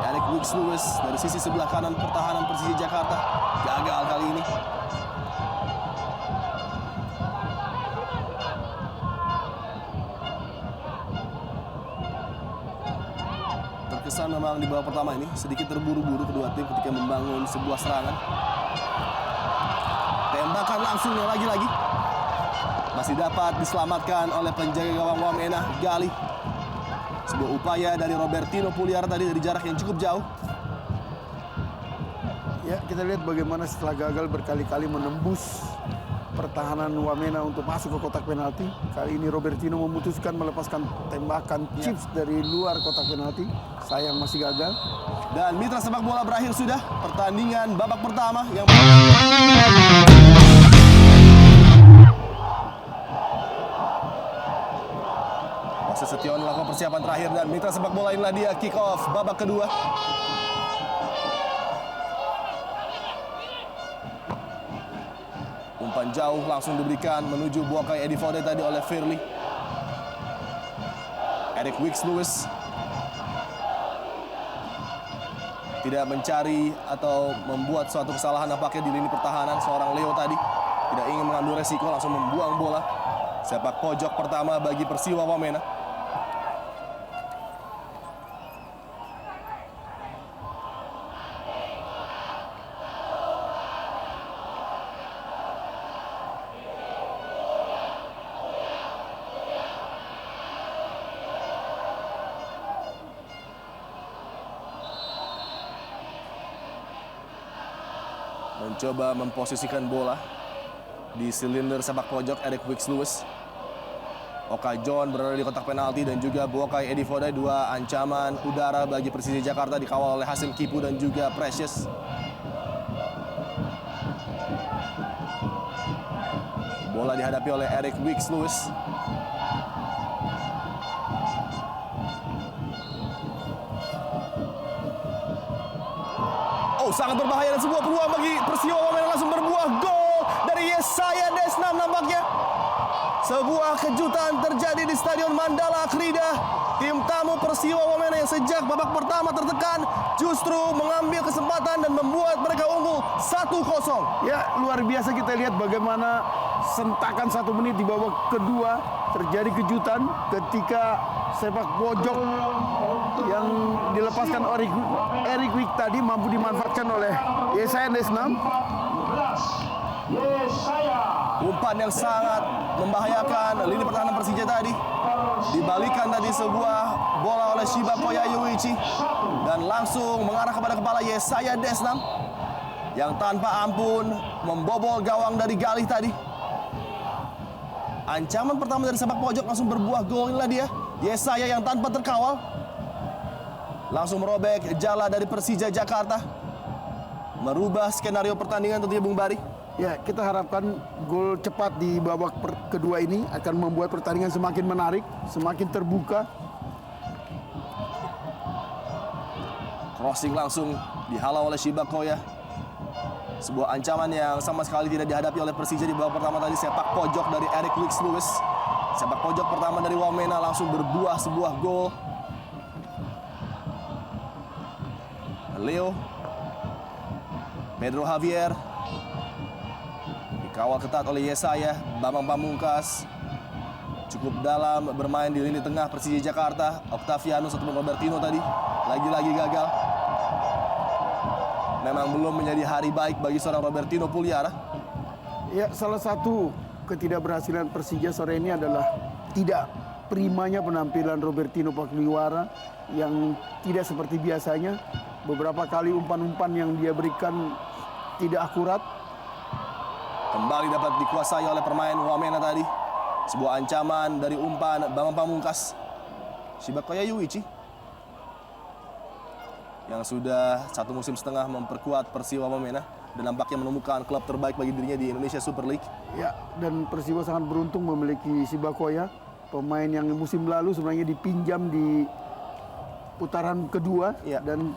Eric Wicks Lewis dari sisi sebelah kanan pertahanan Persija Jakarta. Gagal kali ini. Terkesan memang di babak pertama ini sedikit terburu-buru kedua tim ketika membangun sebuah serangan. Tembakan langsungnya lagi-lagi. Masih dapat diselamatkan oleh penjaga gawang Wamena, Gali. Sebuah upaya dari Robertino Puliara tadi dari jarak yang cukup jauh. Ya, kita lihat bagaimana setelah gagal berkali-kali menembus pertahanan Wamena untuk masuk ke kotak penalti. Kali ini Robertino memutuskan melepaskan tembakan chips dari luar kotak penalti. Sayang masih gagal. Dan mitra sepak bola berakhir sudah pertandingan babak pertama yang Moses Setion melakukan persiapan terakhir dan mitra sepak bola inilah dia kick off babak kedua. Umpan jauh langsung diberikan menuju Buakai Edi Fode tadi oleh Firly. Eric Wicks Lewis tidak mencari atau membuat suatu kesalahan nampaknya di lini pertahanan. Seorang Leo tadi tidak ingin mengambil resiko, langsung membuang bola. Sepak pojok pertama bagi Persiwa Wamena. Mencoba memposisikan bola di silinder sepak pojok Eric Wicks Lewis. Oka John berada di kotak penalti dan juga Buakai Edi Fode. Dua ancaman udara bagi Persija Jakarta dikawal oleh Hasim Kipu dan juga Precious. Bola dihadapi oleh Eric Wicks Lewis. Oh, sangat berbahaya dan sebuah peluang bagi Persiwa Wamena langsung berbuah gol dari Yesaya Desnam nampaknya. Sebuah kejutan terjadi di Stadion Mandala Krida. Tim tamu Persiwa Wamena yang sejak babak pertama tertekan justru mengambil kesempatan dan membuat mereka unggul 1-0. Ya, luar biasa kita lihat bagaimana sentakan 1 menit di babak kedua terjadi kejutan ketika sepak pojok yang dilepaskan Eric Wick tadi mampu dimanfaatkan oleh Yesaya Desnam. Umpan yang sangat membahayakan lini pertahanan Persija tadi. Dibalikan tadi sebuah bola oleh Shiba Koya Yuichi dan langsung mengarah kepada kepala Yesaya Desnam yang tanpa ampun membobol gawang dari Galih tadi. Ancaman pertama dari sepak pojok langsung berbuah gol. Inilah dia Yesaya yang tanpa terkawal langsung merobek jala dari Persija Jakarta, merubah skenario pertandingan tentunya Bung Bari. Ya, kita harapkan gol cepat di babak kedua ini akan membuat pertandingan semakin menarik, semakin terbuka. Crossing langsung dihalau oleh Shiba Koya. Sebuah ancaman yang sama sekali tidak dihadapi oleh Persija di babak pertama tadi. Sepak pojok dari Eric Wicks Lewis. Sepak pojok pertama dari Wamena langsung berbuah sebuah gol. Leo, Pedro Javier dikawal ketat oleh Yesaya. Bambang Pamungkas cukup dalam bermain di lini tengah Persija Jakarta. Octavianus ataupun Robertino tadi lagi-lagi gagal. Memang belum menjadi hari baik bagi seorang Robertino Puliara. Ya, salah satu ketidakberhasilan Persija sore ini adalah tidak primanya penampilan Robertino Puliara yang tidak seperti biasanya. Beberapa kali umpan-umpan yang dia berikan tidak akurat. Kembali dapat dikuasai oleh pemain Wamena tadi. Sebuah ancaman dari umpan Bambang Pamungkas. Shiba Koya Yuichi yang sudah 1 musim setengah memperkuat Persiwa Wamena. dan nampaknya menemukan klub terbaik bagi dirinya di Indonesia Super League. Ya, dan Persiwa sangat beruntung memiliki Sibakoya, pemain yang musim lalu sebenarnya dipinjam di putaran kedua Ya. dan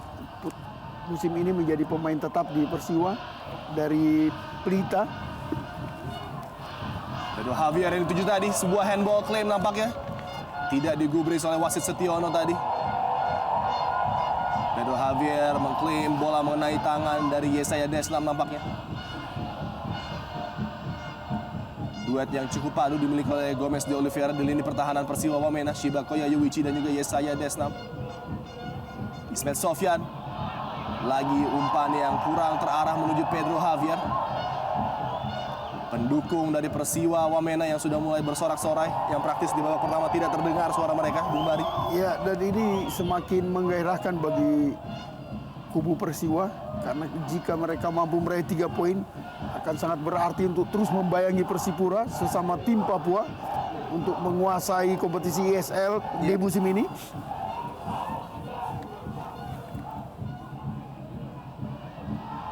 musim ini menjadi pemain tetap di Persiwa dari Pelita. Pedro Javier yang dituju tadi, sebuah handball claim nampaknya. Tidak digubris oleh wasit Setiono tadi. Pedro Javier mengklaim bola mengenai tangan dari Yesaya Desnam nampaknya. Duet yang cukup padu dimiliki oleh Gomez de Oliveira di lini pertahanan Persiwa Wamena, Shibakoya Yuichi dan juga Yesaya Desnam. Ismet Sofyan, lagi umpan yang kurang terarah menuju Pedro Javier. Pendukung dari Persiwa Wamena yang sudah mulai bersorak-sorai, yang praktis di babak pertama tidak terdengar suara mereka, Bung Bari. Ya, dan ini semakin menggairahkan bagi kubu Persiwa karena jika mereka mampu meraih 3 poin akan sangat berarti untuk terus membayangi Persipura sesama tim Papua untuk menguasai kompetisi ESL di musim ini.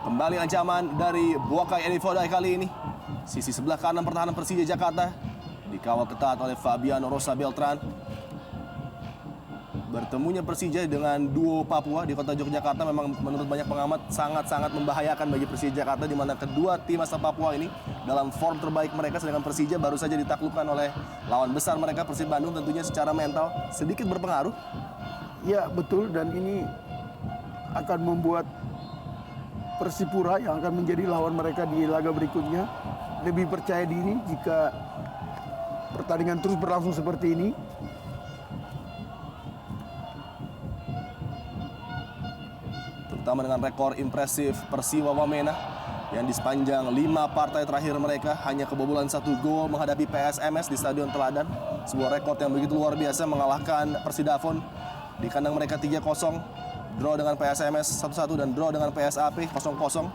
Kembali ancaman dari Buakai Edifodai kali ini. Sisi sebelah kanan pertahanan Persija Jakarta dikawal ketat oleh Fabiano Rosa Beltran. Bertemunya Persija dengan duo Papua di kota Yogyakarta memang menurut banyak pengamat sangat-sangat membahayakan bagi Persija Jakarta, di mana kedua tim asal Papua ini dalam form terbaik mereka, sedangkan Persija baru saja ditaklukkan oleh lawan besar mereka Persib Bandung. Tentunya secara mental sedikit berpengaruh. Ya, betul, dan ini akan membuat Persipura yang akan menjadi lawan mereka di laga berikutnya lebih percaya diri jika pertandingan terus berlangsung seperti ini. Terutama dengan rekor impresif Persiwa Wamena yang di sepanjang 5 partai terakhir mereka hanya kebobolan 1 gol menghadapi PSMS di Stadion Teladan. Sebuah rekor yang begitu luar biasa, mengalahkan Persidafon di kandang mereka 3-0, draw dengan PSMS 1-1 dan draw dengan PSAP 0-0.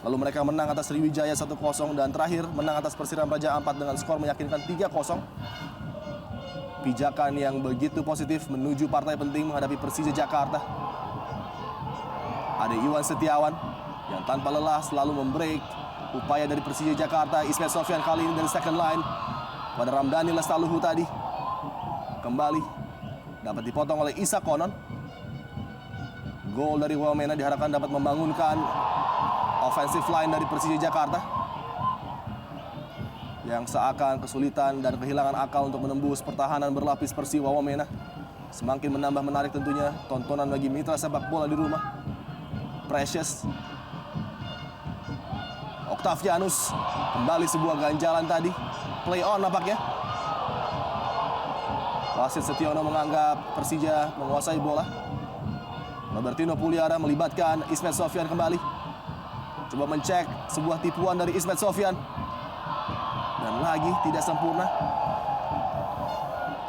Lalu mereka menang atas Sriwijaya 1-0 dan terakhir menang atas Persiram Raja Ampat dengan skor meyakinkan 3-0. Pijakan yang begitu positif menuju partai penting menghadapi Persija Jakarta. Ada Iwan Setiawan yang tanpa lelah selalu membreak upaya dari Persija Jakarta. Ismet Sofyan kali ini dari second line pada Ramdhani Lestaluhu tadi. Kembali dapat dipotong oleh Isa Konon. Gol dari Wamena diharapkan dapat membangunkan offensive line dari Persija Jakarta yang seakan kesulitan dan kehilangan akal untuk menembus pertahanan berlapis Persiwa Wamena. Semakin menambah menarik tentunya tontonan bagi mitra sepak bola di rumah. Precious, Octavianus, kembali sebuah ganjalan tadi. Play on nampaknya. Wasit Setiono menganggap Persija menguasai bola. Robertino Puliara melibatkan Ismet Sofyan kembali. Coba mencek sebuah tipuan dari Ismet Sofyan. Dan lagi tidak sempurna.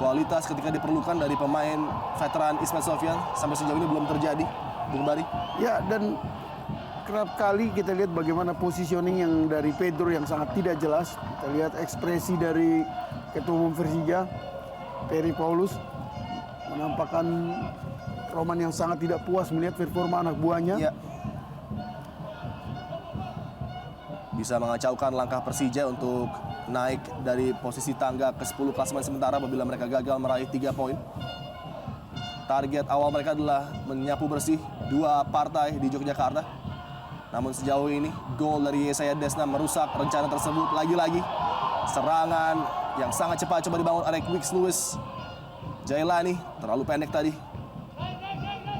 Kualitas ketika diperlukan dari pemain veteran Ismet Sofyan sampai sejauh ini belum terjadi, Bung Bari. Ya, dan kerap kali kita lihat bagaimana positioning yang dari Pedro yang sangat tidak jelas. Kita lihat ekspresi dari Ketua Umum Persija, Peri Paulus, menampakkan Roman yang sangat tidak puas melihat performa anak buahnya. Ya. Bisa mengacaukan langkah Persija untuk naik dari posisi tangga ke-10 klasemen sementara apabila mereka gagal meraih 3 poin. Target awal mereka adalah menyapu bersih 2 partai di Yogyakarta. Namun sejauh ini gol dari Yesaya Desnam merusak rencana tersebut. Lagi-lagi serangan yang sangat cepat coba dibangun Eric Wicks Lewis. Jailani terlalu pendek tadi.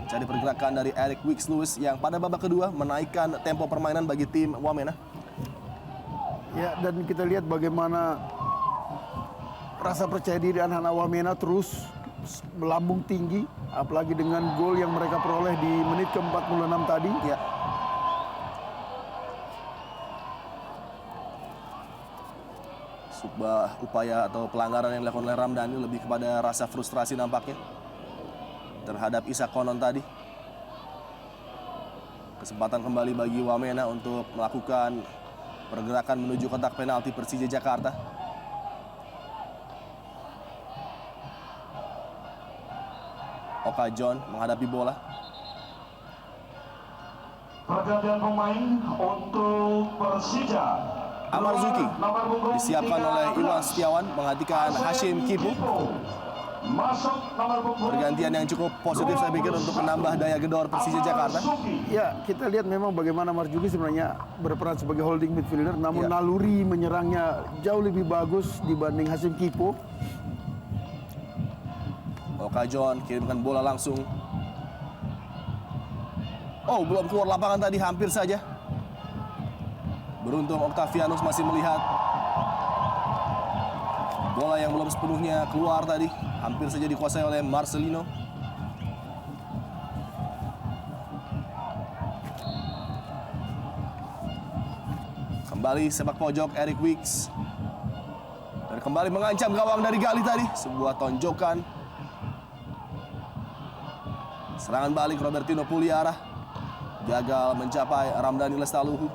Jadi pergerakan dari Eric Wicks Lewis yang pada babak kedua menaikkan tempo permainan bagi tim Wamena. Ya, dan kita lihat bagaimana rasa percaya diri anak-anak Wamena terus melambung tinggi, apalagi dengan gol yang mereka peroleh di menit ke-46 tadi. Ya. Sebuah upaya atau pelanggaran yang dilakukan oleh Ramdhani lebih kepada rasa frustrasi nampaknya terhadap Isa Konon tadi. Kesempatan kembali bagi Wamena untuk melakukan pergerakan menuju kotak penalti Persija Jakarta. Oka John menghadapi bola. Pergantian pemain untuk Persija. Amarzuki Nomor punggung disiapkan 13, oleh Iwan Setiawan menggantikan Hashim Kipu. Masuk nomor punggung Pergantian yang cukup positif saya pikir untuk menambah daya gedor Persija Jakarta. Amarzuki. Ya, kita lihat memang bagaimana Marzuki sebenarnya berperan sebagai holding midfielder, namun Ya. naluri menyerangnya jauh lebih bagus dibanding Hashim Kipo. Okajon kirimkan bola langsung. Oh, belum keluar lapangan tadi, hampir saja. Beruntung Octavianus masih melihat. Bola yang belum sepenuhnya keluar tadi, hampir saja dikuasai oleh Marcelino. Kembali sepak pojok Eric Wicks. Dan kembali mengancam gawang dari Gali tadi. Sebuah tonjokan. Serangan balik Robertino Puliara. Gagal mencapai Ramdhani Lestaluhu.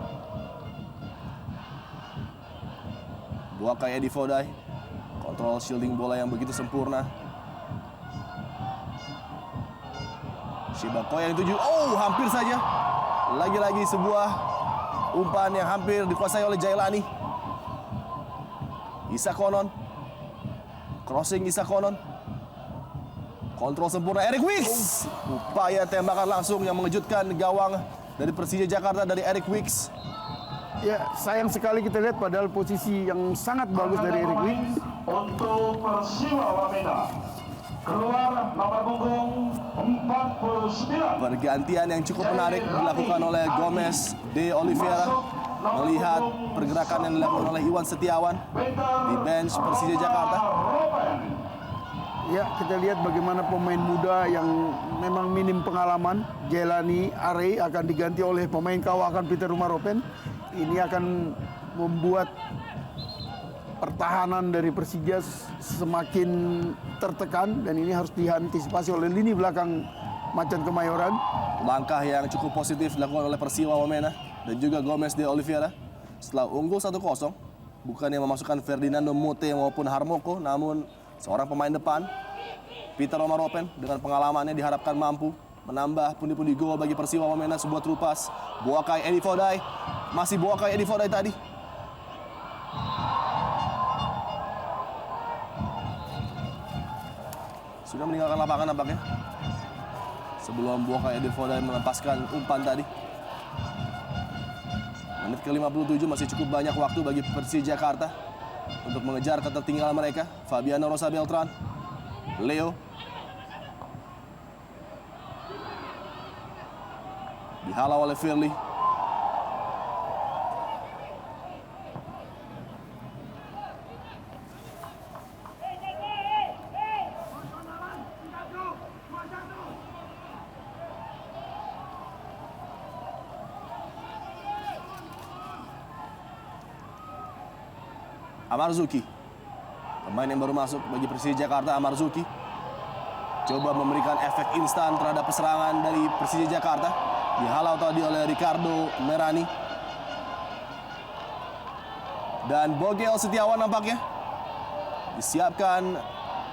Buakai Edi Fodai. Kontrol shielding bola yang begitu sempurna. Shibako yang dituju. Oh, hampir saja. Lagi-lagi sebuah umpan yang hampir dikuasai oleh Jailani. Isa Konon. Crossing Isa Konon. Kontrol sempurna Eric Wicks. Upaya tembakan langsung yang mengejutkan gawang dari Persija Jakarta dari Eric Wicks. Ya, sayang sekali kita lihat padahal posisi yang sangat bagus dari Eric Wicks. Untuk Persiwa Wamena. Keluar nomor punggung 49. Pergantian yang cukup menarik dilakukan oleh Gomez de Oliveira. Melihat pergerakan yang dilakukan oleh Iwan Setiawan di bench Persija Jakarta. Ya, kita lihat bagaimana pemain muda yang memang minim pengalaman, Jelani Arey akan diganti oleh pemain kawakan Peter Rumaropen. Ini akan membuat pertahanan dari Persija semakin tertekan dan ini harus diantisipasi oleh lini belakang Macan Kemayoran. Langkah yang cukup positif dilakukan oleh Persiwa Wamena dan juga Gomez de Oliveira. Setelah unggul 1-0, bukannya memasukkan Ferdinando Mote maupun Harmoko, namun seorang pemain depan, Peter Rumaropen dengan pengalamannya diharapkan mampu menambah pundi-pundi gol bagi Persiwa Wamena. Sebuah terupas, Buakai Edi Fodai, masih Buakai Edi Fodai tadi. Sudah meninggalkan lapangan nampaknya. Sebelum Buakai Edi Fodai melepaskan umpan tadi. Menit ke-57 masih cukup banyak waktu bagi Persija Jakarta untuk mengejar ketertinggalan mereka. Fabiano Rosa Beltran, Leo. Dihalau oleh Firly. Amarzuki, pemain yang baru masuk bagi Persija Jakarta. Amarzuki coba memberikan efek instan terhadap serangan dari Persija Jakarta. Dihalau tadi oleh Ricardo Merani. Dan Bogel Setiawan nampaknya disiapkan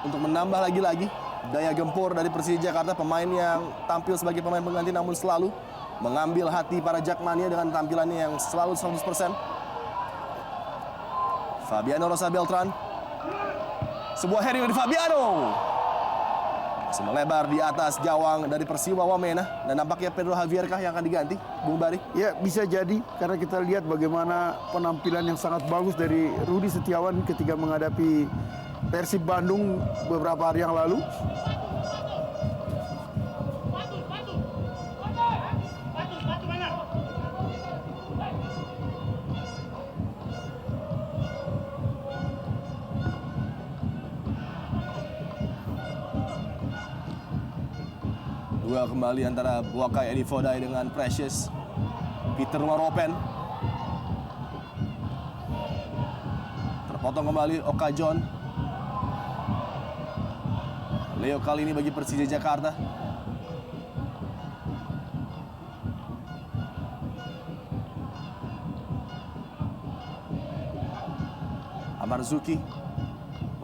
untuk menambah lagi-lagi daya gempur dari Persija Jakarta. Pemain yang tampil sebagai pemain pengganti namun selalu mengambil hati para Jakmania dengan tampilannya yang selalu 100%. Fabiano Rosa Beltran. Sebuah heading dari Fabiano. Masih melebar di atas gawang dari Persiwa Wamena. Dan nampaknya Pedro Javier kah yang akan diganti, Bung Bari? Ya, bisa jadi karena kita lihat bagaimana penampilan yang sangat bagus dari Rudi Setiawan ketika menghadapi Persib Bandung beberapa hari yang lalu. Duel kembali antara Buakai Edi Fodai dengan Precious Peter Rumaropen. Terpotong kembali Okajon. Leo kali ini bagi Persija Jakarta. Amarzuki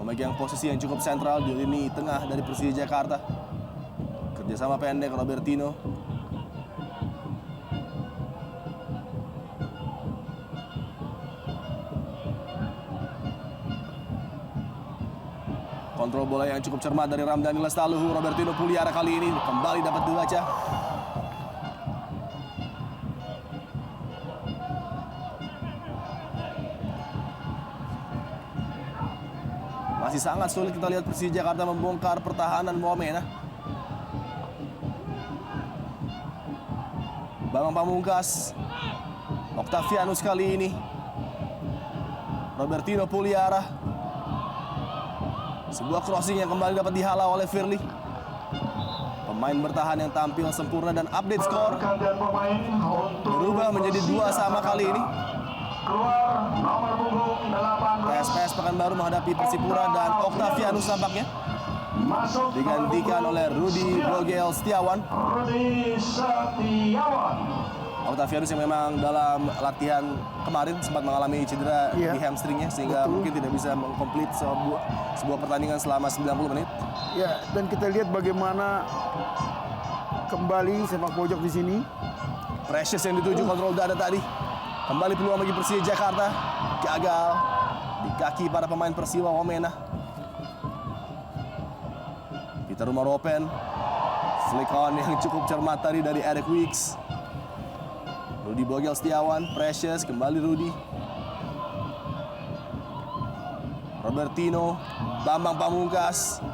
memegang posisi yang cukup sentral di lini tengah dari Persija Jakarta. Kerjasama pendek Robertino. Kontrol bola yang cukup cermat dari Ramdhani Lestaluhu. Robertino Puliara kali ini kembali dapat dibaca. Masih sangat sulit kita lihat Persija Jakarta membongkar pertahanan Wamena. Bambang Pamungkas, Octavianus kali ini, Robertino Puliara. Sebuah crossing yang kembali dapat dihalau oleh Firly. Pemain bertahan yang tampil sempurna dan update skor Pergantian pemain untuk berubah menjadi 2-2 kali ini. keluar nomor punggung 18 PSPS Pekanbaru menghadapi Persipura dan Octavianus nampaknya masuk digantikan oleh Rudi Bogel Setiawan. Rudi Setiawan. Octavianus yang memang dalam latihan kemarin sempat mengalami cedera Iya. di hamstringnya sehingga Betul. mungkin tidak bisa mengkomplit sebuah pertandingan selama 90 menit. Ya, dan kita lihat bagaimana kembali sepak pojok di sini. Precious yang dituju kontrol dada tadi. Kembali peluang bagi Persija Jakarta. Gagal di kaki para pemain Persiwa Wamena. Peter Rumaropen. Flick on yang cukup cermat tadi dari Eric Weeks. Rudi Bogel Setiawan, Precious, kembali Rudi. Robertino, Bambang Pamungkas.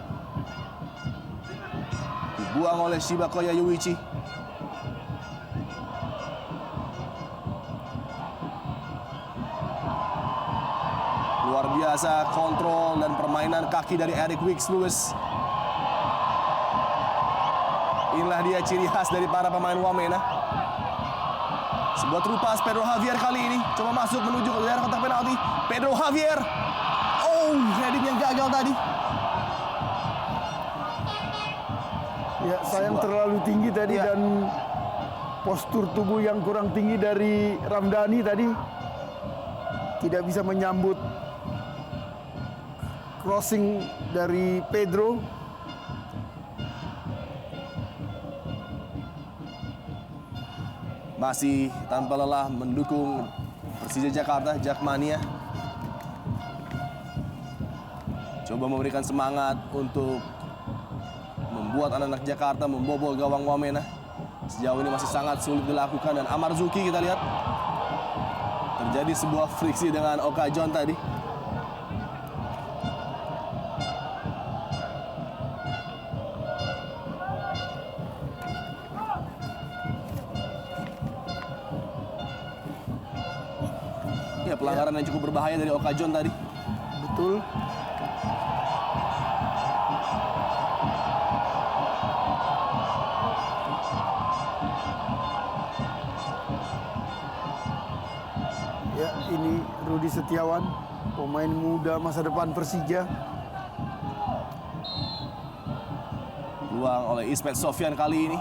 Dibuang oleh Shibakoya Yuichi. Luar biasa kontrol dan permainan kaki dari Eric Weeks Lewis. Inilah dia ciri khas dari para pemain Wamena. Sebuah terupas Pedro Javier kali ini coba masuk menuju ke daerah kotak penalti. Pedro Javier. Oh, heading yang gagal tadi. Ya, sayang terlalu tinggi tadi Ya. dan postur tubuh yang kurang tinggi dari Ramdhani tadi tidak bisa menyambut crossing dari Pedro. Masih tanpa lelah mendukung Persija Jakarta, Jakmania. Coba memberikan semangat untuk membuat anak-anak Jakarta membobol gawang Wamena. Sejauh ini masih sangat sulit dilakukan dan Amarzuki kita lihat terjadi sebuah friksi dengan Oka John tadi. Ya, pelanggaran yang cukup berbahaya dari Oka John tadi. Betul. Ya, ini Rudi Setiawan, pemain muda masa depan Persija. Peluang oleh Ismet Sofyan kali ini.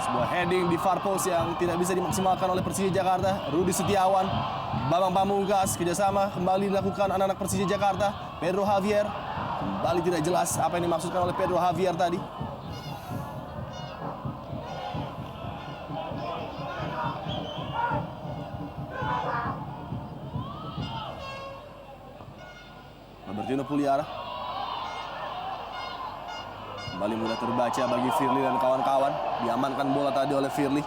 Sebuah heading di far post yang tidak bisa dimaksimalkan oleh Persija Jakarta. Rudi Setiawan, Bambang Pamungkas, kerjasama kembali dilakukan anak-anak Persija Jakarta. Pedro Javier, kembali tidak jelas apa yang dimaksudkan oleh Pedro Javier tadi. Robertino Puliara. Kembali mudah terbaca bagi Firly dan kawan-kawan. Diamankan bola tadi oleh Firly.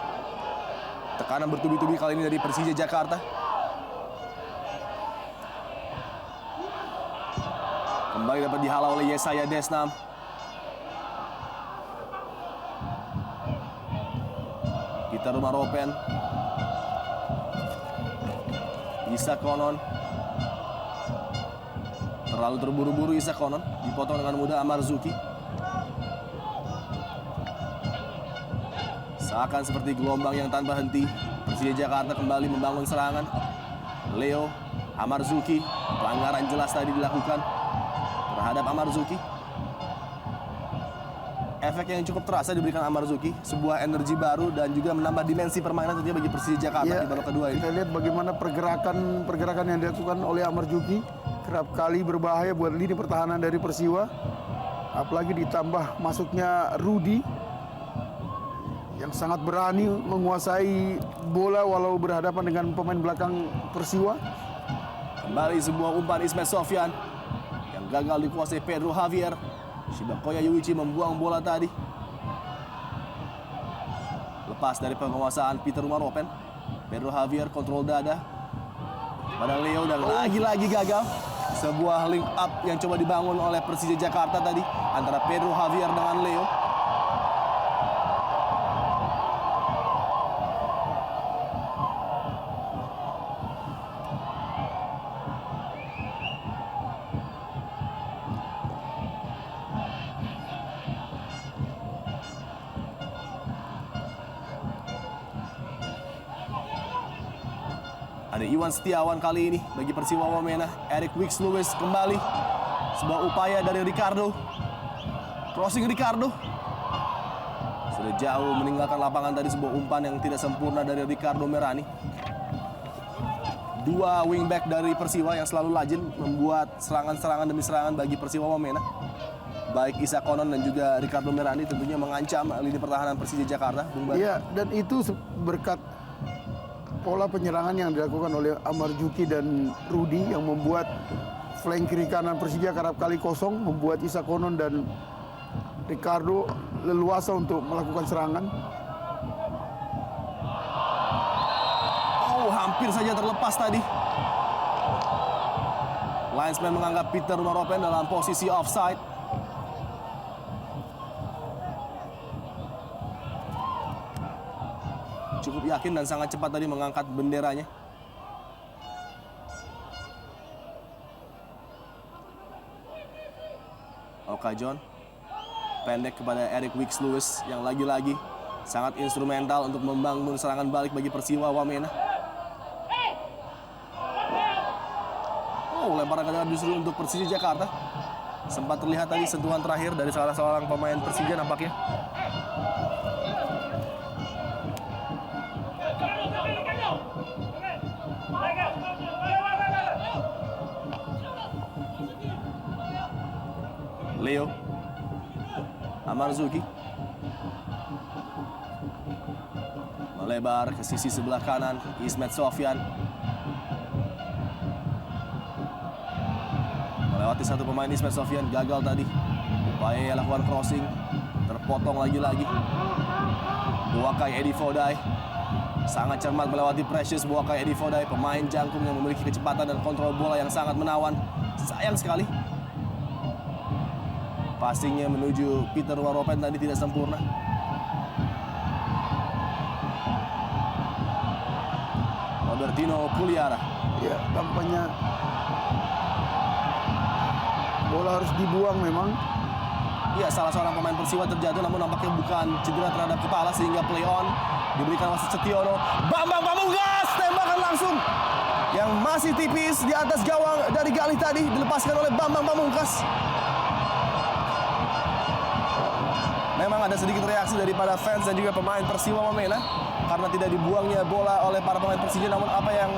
Tekanan bertubi-tubi kali ini dari Persija Jakarta. Kembali dapat dihalau oleh Yesaya Desnam. Peter Rumaropen. Isa Konon. Terlalu terburu-buru Isa Konon. Dipotong dengan mudah Amarzuki. Seakan seperti gelombang yang tanpa henti, Persija Jakarta kembali membangun serangan. Leo, Amarzuki, pelanggaran jelas tadi dilakukan terhadap Amarzuki. Efek yang cukup terasa diberikan Amarzuki, sebuah energi baru dan juga menambah dimensi permainan tentunya bagi Persija Jakarta Ya, di babak kedua ini. kita lihat bagaimana pergerakan yang dilakukan oleh Amarzuki kerap kali berbahaya buat lini pertahanan dari Persiwa. Apalagi ditambah masuknya Rudi yang sangat berani menguasai bola walau berhadapan dengan pemain belakang Persiwa. Kembali sebuah umpan Ismet Sofyan. gagal dikuasai Pedro Javier. Shibakoya Yuichi membuang bola tadi. Lepas dari penguasaan Peter Rumaropen. Pedro Javier kontrol dada pada Leo dan lagi-lagi gagal. Sebuah link up yang coba dibangun oleh Persija Jakarta tadi antara Pedro Javier dengan Leo. Ada Iwan Setiawan kali ini bagi Persiwa Wamena. Eric Wicks Lewis kembali. Sebuah upaya dari Ricardo. Crossing Ricardo. Sudah jauh meninggalkan lapangan tadi, sebuah umpan yang tidak sempurna dari Ricardo Merani. Dua wingback dari Persiwa yang selalu rajin membuat serangan-serangan demi serangan bagi Persiwa Wamena. Baik Isa Konon dan juga Ricardo Merani tentunya mengancam lini pertahanan Persija Jakarta. Iya, dan itu berkat pola penyerangan yang dilakukan oleh Amar Juki dan Rudi yang membuat flank kiri kanan Persija kerap kali kosong, membuat Isa Konon dan Ricardo leluasa untuk melakukan serangan. Oh, hampir saja terlepas tadi. Linesman menganggap Peter Rumaropen dalam posisi offside. Cukup yakin dan sangat cepat tadi mengangkat benderanya. Oka John pendek kepada Eric Wicks Lewis yang lagi-lagi sangat instrumental untuk membangun serangan balik bagi Persiwa Wamena. Oh, lemparan ke dalam justru untuk Persija Jakarta. Sempat terlihat tadi sentuhan terakhir dari salah seorang pemain Persija nampaknya. Leo Amarzuki melebar ke sisi sebelah kanan. Ismet Sofyan melewati satu pemain. Ismet Sofyan gagal tadi. Upaya lakukan crossing terpotong lagi-lagi. Buakai Edi Fodai sangat cermat melewati Precious. Buakai Edi Fodai pemain jangkung yang memiliki kecepatan dan kontrol bola yang sangat menawan. Sayang sekali passingnya menuju Peter Rumaropen tadi tidak sempurna. Robertino Puliara. Ya, tampaknya bola harus dibuang memang. Ya, salah seorang pemain Persiwa terjatuh namun nampaknya bukan cedera terhadap kepala sehingga play on diberikan wasit Setiono. Bambang Pamungkas tembakan langsung yang masih tipis di atas gawang dari Galih tadi dilepaskan oleh Bambang Pamungkas. Memang ada sedikit reaksi daripada fans dan juga pemain Persiwa Wamena karena tidak dibuangnya bola oleh para pemain Persija. Namun apa yang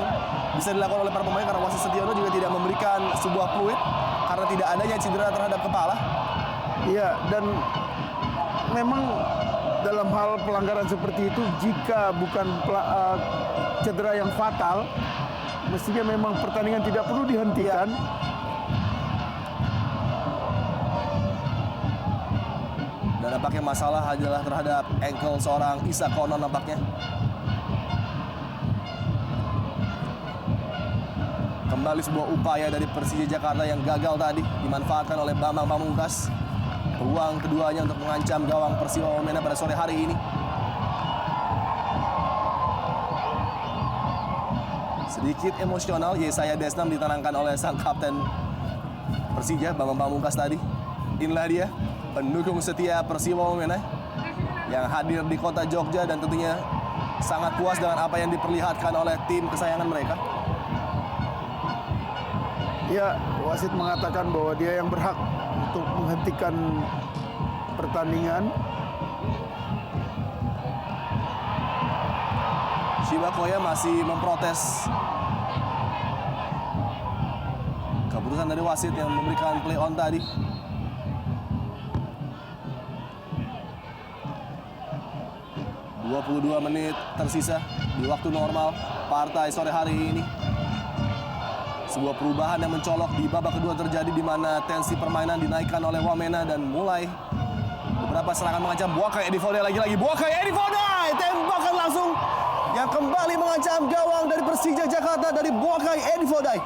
bisa dilakukan oleh para pemain karena wasit Setiono juga tidak memberikan sebuah fluid karena tidak adanya cedera terhadap kepala. Iya, dan memang dalam hal pelanggaran seperti itu jika bukan cedera yang fatal, mestinya memang pertandingan tidak perlu dihentikan. Dan nampaknya masalah adalah terhadap ankle seorang Isa Konon nampaknya. Kembali sebuah upaya dari Persija Jakarta yang gagal tadi dimanfaatkan oleh Bambang Pamungkas. Peluang keduanya untuk mengancam gawang Persiwa Wamena pada sore hari ini. Sedikit emosional Yesaya Desnam ditanangkan oleh sang kapten Persija, Bambang Pamungkas tadi. Inilah dia pendukung setia Persiwa Wamena yang hadir di kota Jogja dan tentunya sangat puas dengan apa yang diperlihatkan oleh tim kesayangan mereka. Ya, wasit mengatakan bahwa dia yang berhak untuk menghentikan pertandingan. Shibakoya masih memprotes keputusan dari wasit yang memberikan play on tadi. ...22 menit tersisa di waktu normal partai sore hari ini. Sebuah perubahan yang mencolok di babak kedua terjadi di mana tensi permainan dinaikkan oleh Wamena dan mulai beberapa serangan mengancam. Boakai Edi Fodai lagi-lagi. Boakai Edi Fodai, tembakan langsung yang kembali mengancam gawang dari Persija Jakarta dari Boakai Edi Fodai.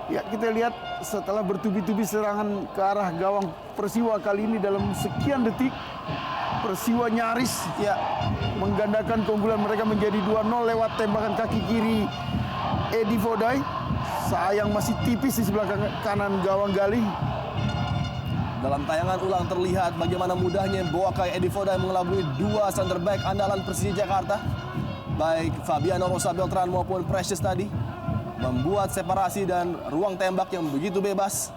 Ya, kita lihat setelah bertubi-tubi serangan ke arah gawang Persiwa kali ini dalam sekian detik, Persiwa nyaris menggandakan keunggulan mereka menjadi 2-0 lewat tembakan kaki kiri Edi Fodai. Sayang masih tipis di sebelah kanan gawang Galih. Dalam tayangan ulang terlihat bagaimana mudahnya Boakai Edi Fodai mengelabui dua center back andalan Persija Jakarta. Baik Fabiano Rosa Beltran maupun Precious tadi membuat separasi dan ruang tembak yang begitu bebas.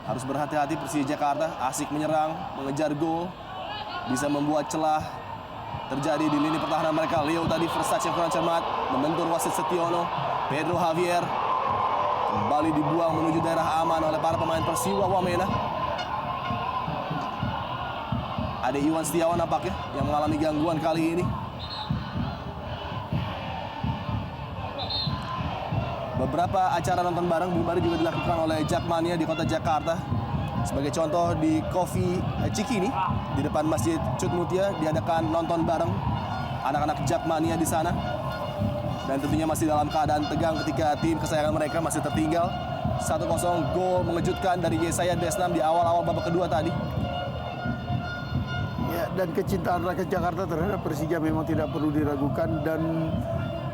Harus berhati-hati Persija Jakarta, asik menyerang, mengejar gol, bisa membuat celah terjadi di lini pertahanan mereka. Leo tadi Versace yang kurang cermat, membentur wasit Setiono. Pedro Javier kembali dibuang menuju daerah aman oleh para pemain Persiwa Wamena. Ada Iwan Setiawan nampaknya yang mengalami gangguan kali ini. Beberapa acara nonton bareng bubar juga dilakukan oleh Jakmania di kota Jakarta. Sebagai contoh di Coffee Cikini di depan Masjid Cutmutia diadakan nonton bareng anak-anak Jakmania di sana. Dan tentunya masih dalam keadaan tegang ketika tim kesayangan mereka masih tertinggal 1-0. Gol mengejutkan dari Yesaya Desnam di awal-awal babak kedua tadi. Ya, dan kecintaan rakyat Jakarta terhadap Persija memang tidak perlu diragukan. Dan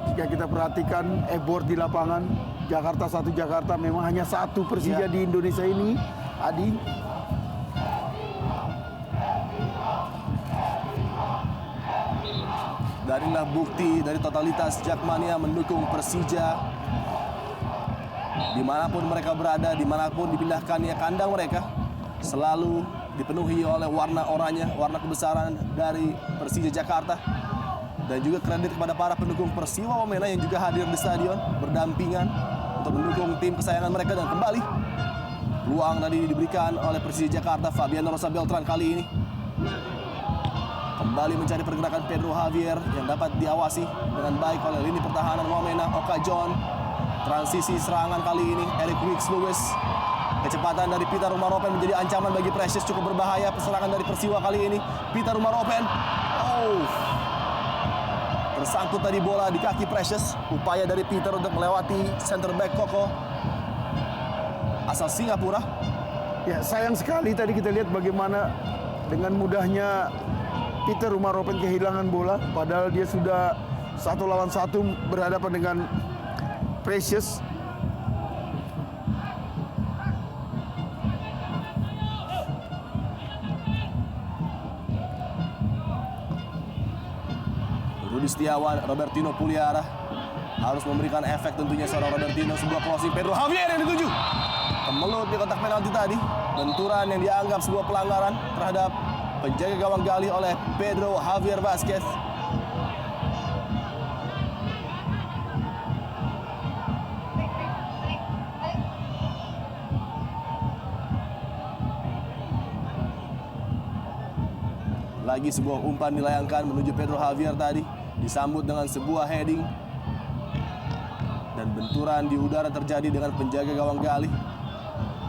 jika kita perhatikan e-board di lapangan, Jakarta satu Jakarta, memang hanya satu Persija di Indonesia ini, Adi. Dan inilah bukti dari totalitas Jakmania mendukung Persija. Dimanapun mereka berada, dimanapun dipindahkannya kandang mereka, selalu dipenuhi oleh warna oranye, warna kebesaran dari Persija Jakarta. Dan juga kredit kepada para pendukung Persiwa Wamena yang juga hadir di stadion berdampingan untuk mendukung tim kesayangan mereka. Dan kembali peluang tadi diberikan oleh Persija Jakarta. Fabiano Rosa Beltran kali ini kembali mencari pergerakan Pedro Javier yang dapat diawasi dengan baik oleh lini pertahanan Wamena. Oka John, transisi serangan kali ini Eric Wicks Lewis. Kecepatan dari Peter Umaropen menjadi ancaman bagi Precious, cukup berbahaya serangan dari Persiwa kali ini. Peter Umaropen, tersangkut tadi bola di kaki Precious. Upaya dari Peter untuk melewati center back Koko asal Singapura. Ya, sayang sekali tadi kita lihat bagaimana dengan mudahnya Peter Umaropen kehilangan bola. Padahal dia sudah 1 lawan 1 berhadapan dengan Precious. Rudi Setiawan, Robertino Puliara harus memberikan efek tentunya seorang Robertino. Sebuah crossing Pedro Javier yang dituju kemelut di kotak penalti tadi. Benturan yang dianggap sebuah pelanggaran terhadap penjaga gawang Galih oleh Pedro Javier Vasquez. Lagi sebuah umpan dilayangkan menuju Pedro Javier tadi, disambut dengan sebuah heading. Dan benturan di udara terjadi dengan penjaga gawang Galih.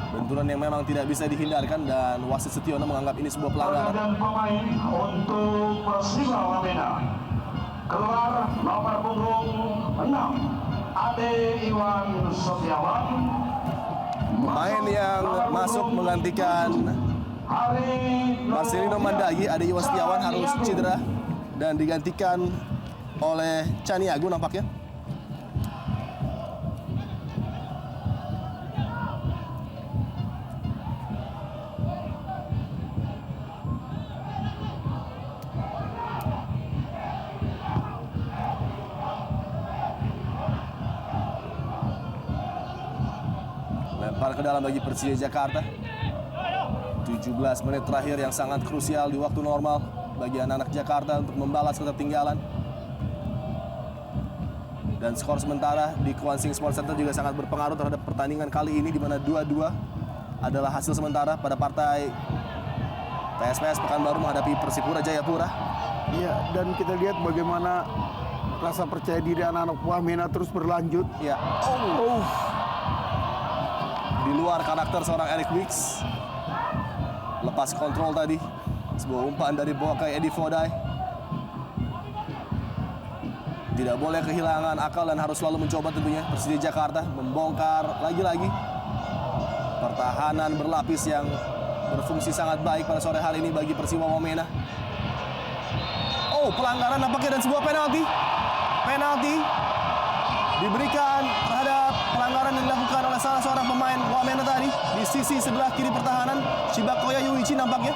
Benturan yang memang tidak bisa dihindarkan dan wasit Setiono menganggap ini sebuah pelanggaran. Dan pemain untuk Persiwa Wamena. Keluar nomor punggung 6 Ade Iwan Setiawan. Pemain yang masuk menggantikan Marcelino Mandagi, Ade Iwan Setiawan harus cedera dan digantikan oleh Caniago nampaknya. Lempar ke dalam bagi Persija Jakarta. 17 menit terakhir yang sangat krusial di waktu normal bagi anak-anak Jakarta untuk membalas ketertinggalan. Dan skor sementara di Kwan Sing Sports Center juga sangat berpengaruh terhadap pertandingan kali ini, di mana 2-2 adalah hasil sementara pada partai PSPS Pekanbaru menghadapi Persipura Jayapura. Iya, dan kita lihat bagaimana rasa percaya diri anak-anak Wamena terus berlanjut. Ya. Di luar karakter seorang Eric Wicks. Lepas kontrol tadi. Sebuah umpan dari Boakai Edi Fodai. Tidak boleh kehilangan akal dan harus selalu mencoba tentunya. Persija Jakarta membongkar lagi-lagi. Pertahanan berlapis yang berfungsi sangat baik pada sore hari ini bagi Persiwa Wamena. Oh, pelanggaran nampaknya dan sebuah penalti. Penalti diberikan terhadap pelanggaran yang dilakukan oleh salah seorang pemain Wamena tadi di sisi sebelah kiri pertahanan. Shibakoya Yuichi nampaknya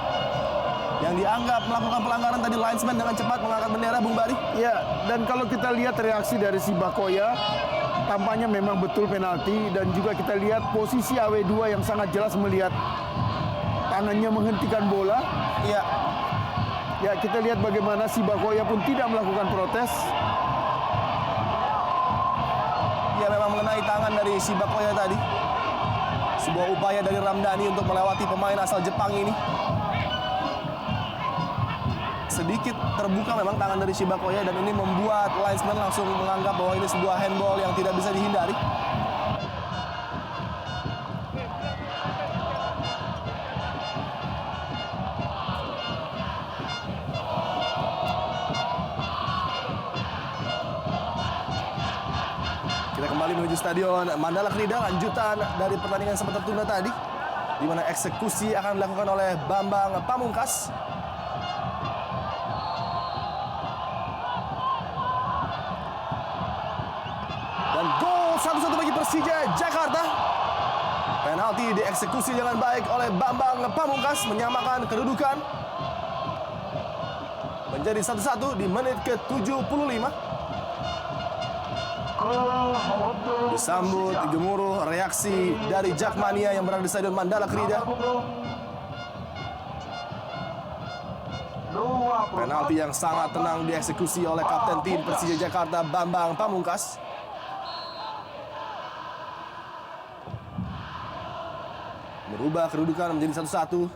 yang dianggap melakukan pelanggaran tadi. Linesman dengan cepat mengangkat bendera, Bung Bari. Ya, dan kalau kita lihat reaksi dari Shibakoya, tampaknya memang betul penalti. Dan juga kita lihat posisi AW2 yang sangat jelas melihat tangannya menghentikan bola. Iya. Ya, kita lihat bagaimana Shibakoya pun tidak melakukan protes. Ya, memang mengenai tangan dari Shibakoya tadi. Sebuah upaya dari Ramdhani untuk melewati pemain asal Jepang ini. Sedikit terbuka memang tangan dari Shibakoya dan ini membuat linesman langsung menganggap bahwa ini sebuah handball yang tidak bisa dihindari. Kita kembali menuju stadion Mandala Krida, lanjutan dari pertandingan sempat tertunda tadi, di mana eksekusi akan dilakukan oleh Bambang Pamungkas. Dan gol 1-1 bagi Persija Jakarta. Penalti dieksekusi dengan baik oleh Bambang Pamungkas, menyamakan kedudukan menjadi 1-1 di menit ke-75. Disambut gemuruh reaksi dari Jakmania yang berada di stadion Mandala Krida. Penalti yang sangat tenang dieksekusi oleh kapten tim Persija Jakarta, Bambang Pamungkas. Merubah kedudukan menjadi 1-1.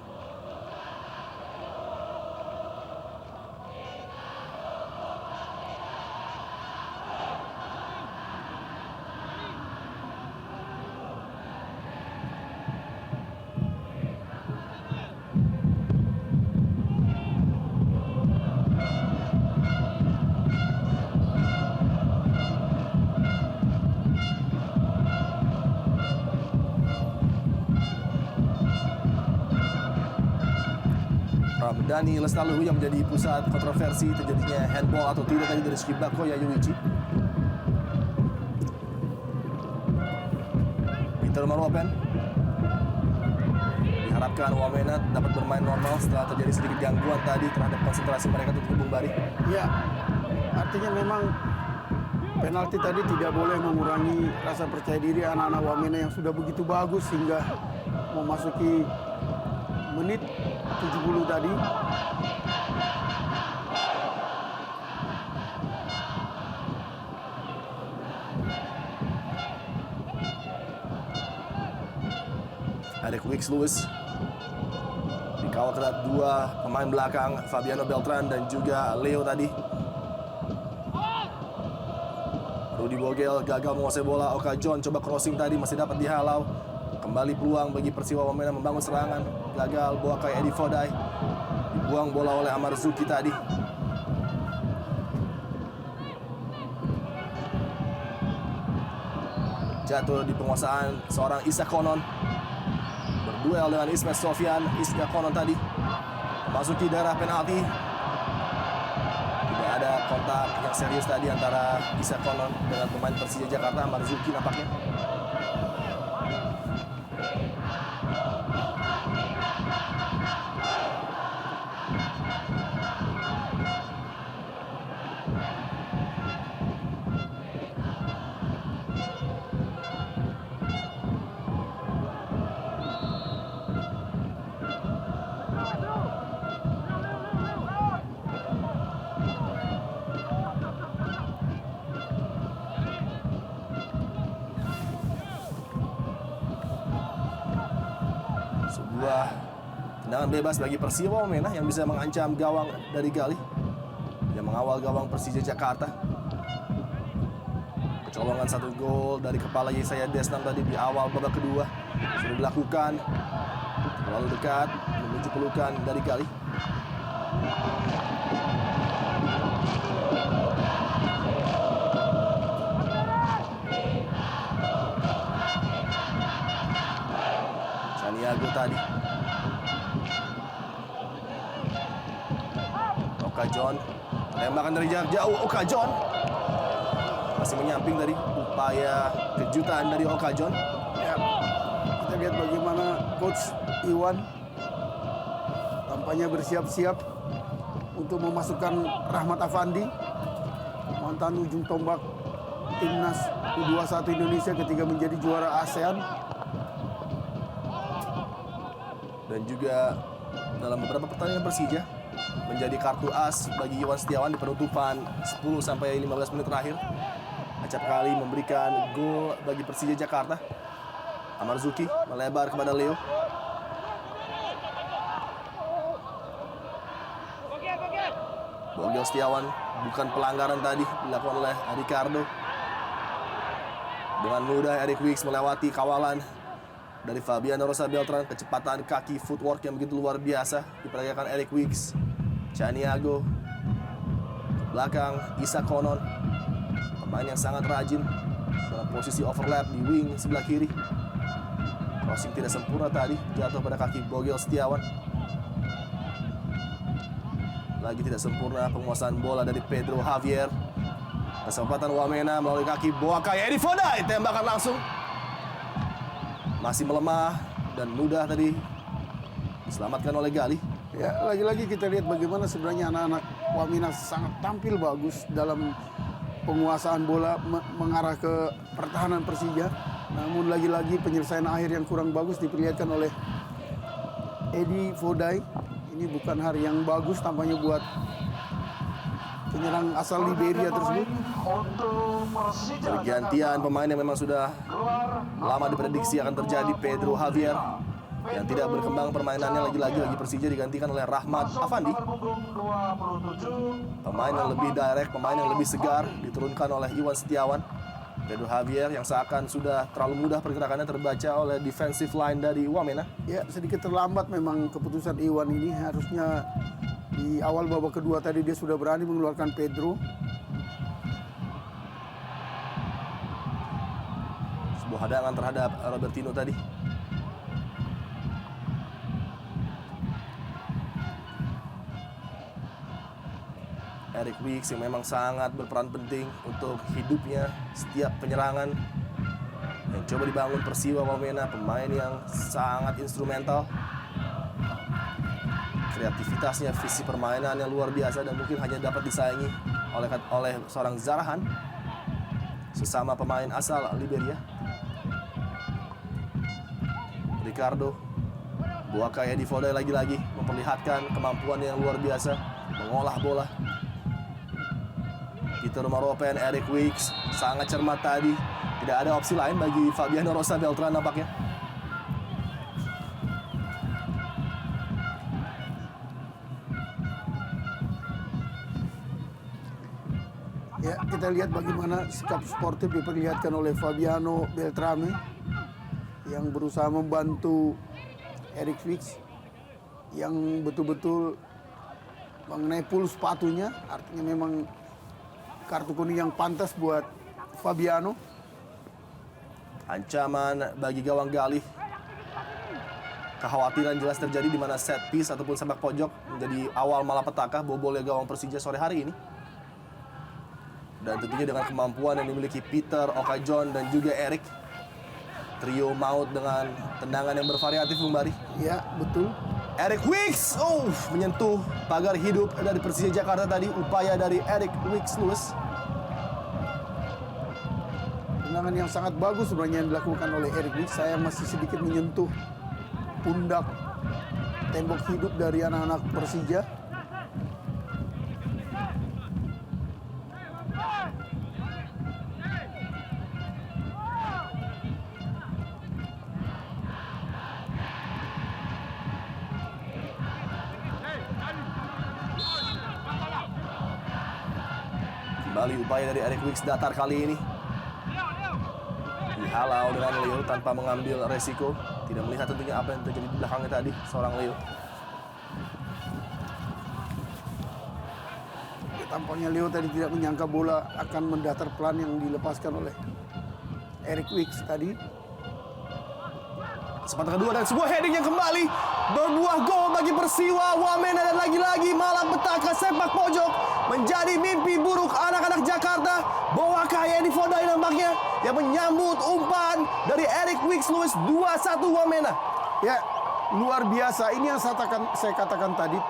Ramdhani Lestaluhu yang menjadi pusat kontroversi terjadinya handball atau tidak tadi dari Shibakoya Yuichi. Peter Maropen. Diharapkan Wamena dapat bermain normal setelah terjadi sedikit gangguan tadi terhadap konsentrasi mereka untuk Bung Bari. Ya, artinya memang penalti tadi tidak boleh mengurangi rasa percaya diri anak-anak Wamena yang sudah begitu bagus hingga memasuki menit 70 tadi. Eric Wicks Lewis dikawal ketat dua pemain belakang, Fabiano Beltran dan juga Leo tadi. Rudy Bogel gagal menguasai bola. Oka John coba crossing tadi, masih dapat dihalau. Kembali peluang bagi Persiwa Wamena membangun serangan. Gagal Boakai Edi Fodai. Dibuang bola oleh Amarzuki tadi. Jatuh di penguasaan seorang Isa Konon. Berduel dengan Ismet Sofian. Isa Konon tadi memasuki daerah penalti. Tidak ada kontak yang serius tadi antara Isa Konon dengan pemain Persija Jakarta, Amarzuki nampaknya. Sebuah tendangan bebas bagi Persiwa Wamena yang bisa mengancam gawang dari Galih yang mengawal gawang Persija Jakarta. Colongan 1 gol dari kepala Yesaya Desnam tadi di awal babak kedua sudah dilakukan. Terlalu dekat menuju pelukan dari Gali. Chaniago tadi. Okajon, tembakan dari jarak jauh. Okajon masih menyamping tadi, upaya kejutan dari Okajon. Ya, kita lihat bagaimana Coach Iwan tampaknya bersiap-siap untuk memasukkan Rahmat Afandi, mantan ujung tombak timnas U21 Indonesia ketika menjadi juara ASEAN. Dan juga dalam beberapa pertandingan Persija menjadi kartu as bagi Iwan Setiawan di penutupan 10-15 menit terakhir. Acap kali memberikan gol bagi Persija Jakarta. Amarzuki melebar kepada Leo. Bogel Setiawan, bukan pelanggaran tadi dilakukan oleh Ricardo. Dengan mudah Eric Wicks melewati kawalan dari Fabiano Rosa Beltran. Kecepatan kaki footwork yang begitu luar biasa diperagakan Eric Wicks. Chaniago ke belakang, Isa Konon, pemain yang sangat rajin dalam posisi overlap di wing sebelah kiri. Crossing tidak sempurna tadi, jatuh pada kaki Bogel Setiawan. Lagi tidak sempurna penguasaan bola dari Pedro Javier. Kesempatan Wamena melalui kaki Boakai Edi Fodai, tembakan langsung. Masih melemah dan mudah tadi diselamatkan oleh Gali. Ya, lagi-lagi kita lihat bagaimana sebenarnya anak-anak Wamena sangat tampil bagus dalam penguasaan bola mengarah ke pertahanan Persija. Namun lagi-lagi penyelesaian akhir yang kurang bagus diperlihatkan oleh Edi Fodai. Ini bukan hari yang bagus tampaknya buat penyerang asal Liberia tersebut. Pergantian pemain yang memang sudah lama diprediksi akan terjadi, Pedro Javier yang tidak berkembang permainannya lagi Persija digantikan oleh Rahmat Afandi. Pemain yang lebih direct, pemain yang lebih segar diturunkan oleh Iwan Setiawan. Pedro Javier yang seakan sudah terlalu mudah pergerakannya terbaca oleh defensive line dari Wamena. Ya, sedikit terlambat memang keputusan Iwan ini. Harusnya di awal babak kedua tadi dia sudah berani mengeluarkan Pedro. Sebuah hadangan terhadap Robertino tadi. Eric Wicks yang memang sangat berperan penting untuk hidupnya setiap penyerangan yang coba dibangun Persiwa Wamena, pemain yang sangat instrumental. Kreativitasnya, visi permainan yang luar biasa dan mungkin hanya dapat disaingi oleh seorang Zarahan, sesama pemain asal Liberia. Ricardo Boakai Edi Fodai lagi-lagi memperlihatkan kemampuan yang luar biasa mengolah bola. Peter Maropen, Eric Wicks sangat cermat tadi. Tidak ada opsi lain bagi Fabiano Rosa Beltran nampaknya. Ya, kita lihat bagaimana sikap sportif diperlihatkan oleh Fabiano Beltrame yang berusaha membantu Eric Wicks yang betul-betul mengenai pul sepatunya, artinya memang kartu kuning yang pantas buat Fabiano. Ancaman bagi gawang Gali. Kekhawatiran jelas terjadi di mana set piece ataupun sepak pojok menjadi awal malapetaka bobolnya gawang Persija sore hari ini. Dan tentunya dengan kemampuan yang dimiliki Peter, Okajon, dan juga Eric. Trio maut dengan tendangan yang bervariatif, Bung Bari. Ya, betul. Eric Wicks, menyentuh pagar hidup dari Persija Jakarta tadi. Upaya dari Eric Wicks lulus. Tendangan yang sangat bagus sebenarnya yang dilakukan oleh Eric Wicks. Saya masih sedikit menyentuh pundak tembok hidup dari anak-anak Persija. Kembali upaya dari Eric Wicks datar kali ini. dihalau dengan Leo tanpa mengambil resiko. Tidak melihat tentunya apa yang terjadi di belakangnya tadi, seorang Leo. Tampaknya Leo tadi tidak menyangka bola akan mendatar pelan yang dilepaskan oleh Eric Wicks tadi. Kesempatan kedua dan sebuah heading yang kembali berbuah gol bagi Persiwa Wamena, dan lagi-lagi malapetaka sepak pojok menjadi mimpi buruk anak-anak Jakarta. Bowaka Edi Fodai nampaknya yang menyambut umpan dari Eric Wicks Lewis. 2-1 Wamena. Ya, luar biasa. Ini yang saya katakan tadi.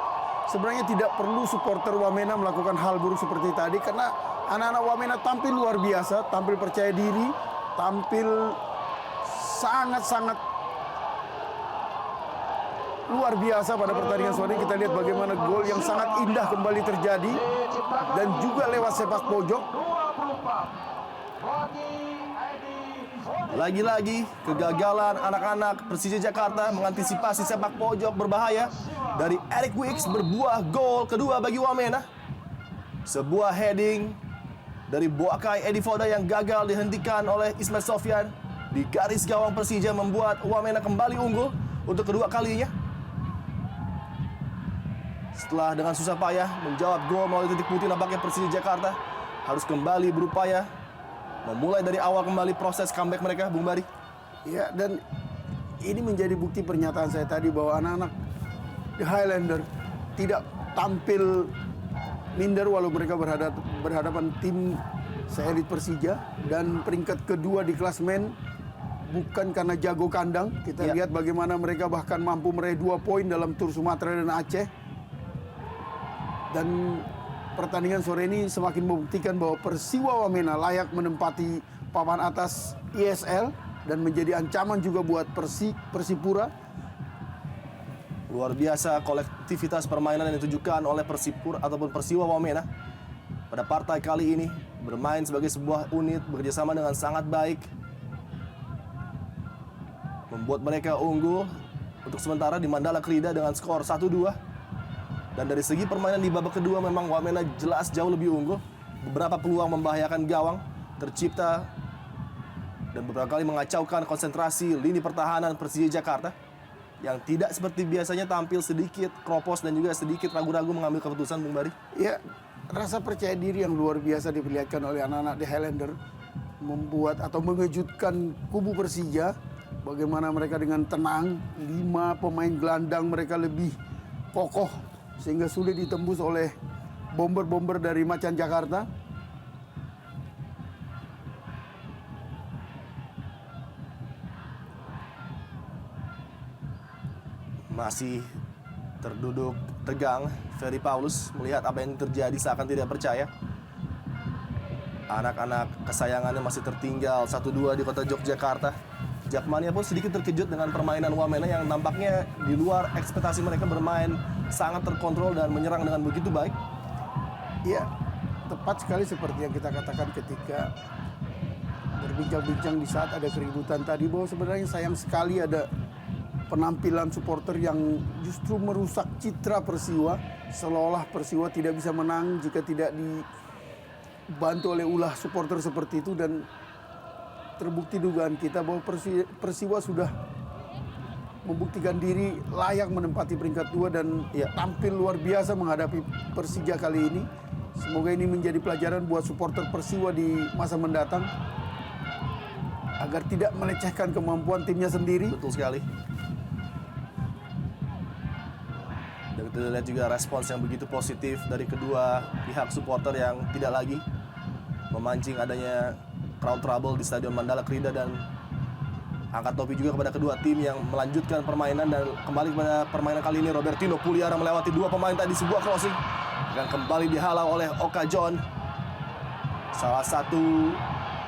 Sebenarnya tidak perlu supporter Wamena melakukan hal buruk seperti tadi, karena anak-anak Wamena tampil luar biasa, tampil percaya diri, tampil sangat-sangat luar biasa pada pertandingan sore ini. Kita lihat bagaimana gol yang sangat indah kembali terjadi dan juga lewat sepak pojok. Lagi-lagi kegagalan anak-anak Persija Jakarta mengantisipasi sepak pojok berbahaya dari Eric Wicks berbuah gol kedua bagi Wamena. Sebuah heading dari Boakai Edi Foda yang gagal dihentikan oleh Ismail Sofyan di garis gawang Persija membuat Wamena kembali unggul untuk kedua kalinya. Setelah dengan susah payah menjawab gol melalui titik putih, nampaknya Persija Jakarta harus kembali berupaya memulai dari awal kembali proses comeback mereka, Bung Bari. Ya, dan ini menjadi bukti pernyataan saya tadi bahwa anak-anak The Highlander tidak tampil minder walau mereka berhadapan tim seelit Persija, dan peringkat kedua di klasmen bukan karena jago kandang. Kita lihat bagaimana mereka bahkan mampu meraih 2 poin dalam tur Sumatera dan Aceh. Dan pertandingan sore ini semakin membuktikan bahwa Persiwa Wamena layak menempati papan atas ISL dan menjadi ancaman juga buat Persipura. Luar biasa kolektivitas permainan yang ditunjukkan oleh Persipura ataupun Persiwa Wamena pada partai kali ini, bermain sebagai sebuah unit, bekerjasama dengan sangat baik, membuat mereka unggul untuk sementara di Mandala Krida dengan skor 1-2. Dan dari segi permainan di babak kedua memang Wamena jelas jauh lebih unggul. Beberapa peluang membahayakan gawang tercipta dan beberapa kali mengacaukan konsentrasi lini pertahanan Persija Jakarta yang tidak seperti biasanya tampil sedikit kropos dan juga sedikit ragu-ragu mengambil keputusan, Bung Bari. Ya, rasa percaya diri yang luar biasa diperlihatkan oleh anak-anak The Highlander membuat atau mengejutkan kubu Persija. Bagaimana mereka dengan tenang, 5 pemain gelandang mereka lebih kokoh sehingga sulit ditembus oleh bomber-bomber dari Macan Jakarta. Masih terduduk tegang Ferry Paulus melihat apa yang terjadi, seakan tidak percaya. Anak-anak kesayangannya masih tertinggal 1-2 di kota Yogyakarta. Jakmania pun sedikit terkejut dengan permainan Wamena yang nampaknya di luar ekspektasi mereka, bermain sangat terkontrol dan menyerang dengan begitu baik. Ya, tepat sekali seperti yang kita katakan ketika berbincang-bincang di saat ada keributan tadi, bahwa sebenarnya sayang sekali ada penampilan supporter yang justru merusak citra Persiwa, seolah-olah Persiwa tidak bisa menang jika tidak dibantu oleh ulah supporter seperti itu. Dan terbukti dugaan kita bahwa Persiwa sudah membuktikan diri layak menempati peringkat 2 dan tampil luar biasa menghadapi Persija kali ini. Semoga ini menjadi pelajaran buat supporter Persiwa di masa mendatang agar tidak melecehkan kemampuan timnya sendiri. Betul sekali. Dan kita lihat juga respons yang begitu positif dari kedua pihak supporter yang tidak lagi memancing adanya crowd trouble di Stadion Mandala Krida, dan angkat topi juga kepada kedua tim yang melanjutkan permainan. Dan kembali kepada permainan kali ini, Robertino Puliara melewati 2 pemain tadi, sebuah crossing yang kembali dihalau oleh Oka John, salah satu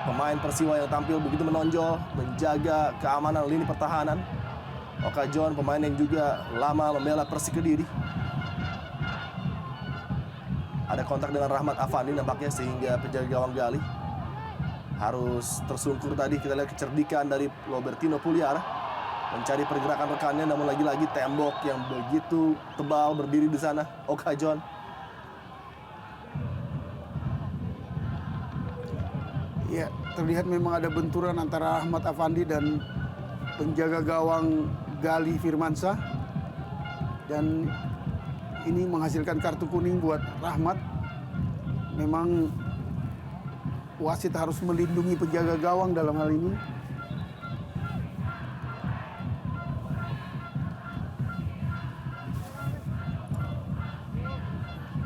pemain Persiwa yang tampil begitu menonjol menjaga keamanan lini pertahanan. Oka John pemain yang juga lama membela Persik Kediri. Ada kontak dengan Rahmat Afandi nampaknya, sehingga penjaga gawang Gali harus tersungkur tadi. Kita lihat kecerdikan dari Robertino Puliara mencari pergerakan rekannya, namun lagi-lagi tembok yang begitu tebal berdiri di sana. Oka John. Ya, terlihat memang ada benturan antara Ahmad Afandi dan penjaga gawang Gali Firmansyah. Dan ini menghasilkan kartu kuning buat Rahmat. Memang wasit harus melindungi penjaga gawang dalam hal ini.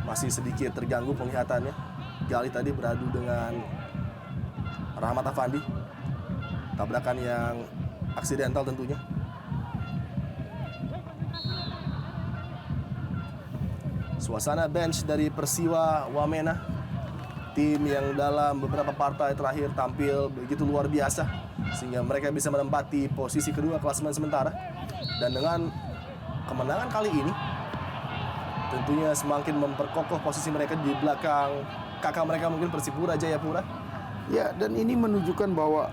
Masih sedikit terganggu penglihatannya. Gali tadi beradu dengan Rahmat Afandi. Tabrakan yang aksidental tentunya. Suasana bench dari Persiwa Wamena, tim yang dalam beberapa partai terakhir tampil begitu luar biasa sehingga mereka bisa menempati posisi kedua klasemen sementara. Dan dengan kemenangan kali ini tentunya semakin memperkokoh posisi mereka di belakang kakak mereka mungkin Persipura Jayapura. Ya, dan ini menunjukkan bahwa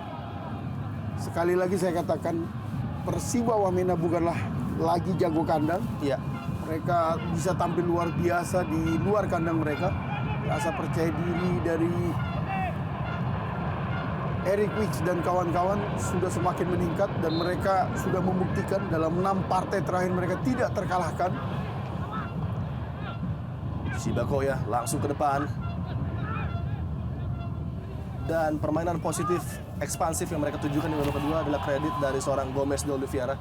sekali lagi saya katakan Persiwa Wamena bukanlah lagi jago kandang. Iya. Mereka bisa tampil luar biasa di luar kandang mereka. Rasa percaya diri dari Eric Wicks dan kawan-kawan sudah semakin meningkat dan mereka sudah membuktikan dalam 6 partai terakhir mereka tidak terkalahkan. Shibakoya langsung ke depan. Dan permainan positif, ekspansif yang mereka tunjukkan di babak kedua adalah kredit dari seorang Gomes de Oliveira.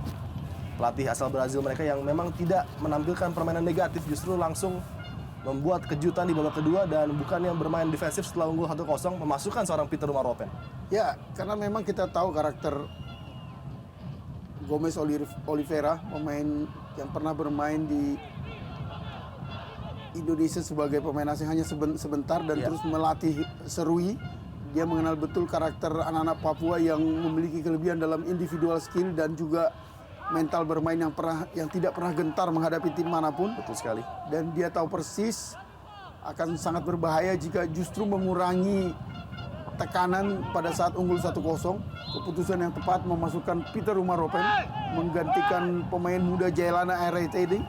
Pelatih asal Brazil mereka yang memang tidak menampilkan permainan negatif, justru langsung membuat kejutan di babak kedua dan bukan yang bermain defensif setelah unggul 1-0 memasukkan seorang Peter Rumaropen. Ya, karena memang kita tahu karakter Gomes Oliveira, pemain yang pernah bermain di Indonesia sebagai pemain asing hanya sebentar dan terus melatih Serui. Dia mengenal betul karakter anak-anak Papua yang memiliki kelebihan dalam individual skill dan juga mental bermain yang tidak pernah gentar menghadapi tim manapun. Betul sekali. Dan dia tahu persis akan sangat berbahaya jika justru mengurangi tekanan pada saat unggul 1-0. Keputusan yang tepat memasukkan Peter Rumaropen menggantikan pemain muda Jailana RTD.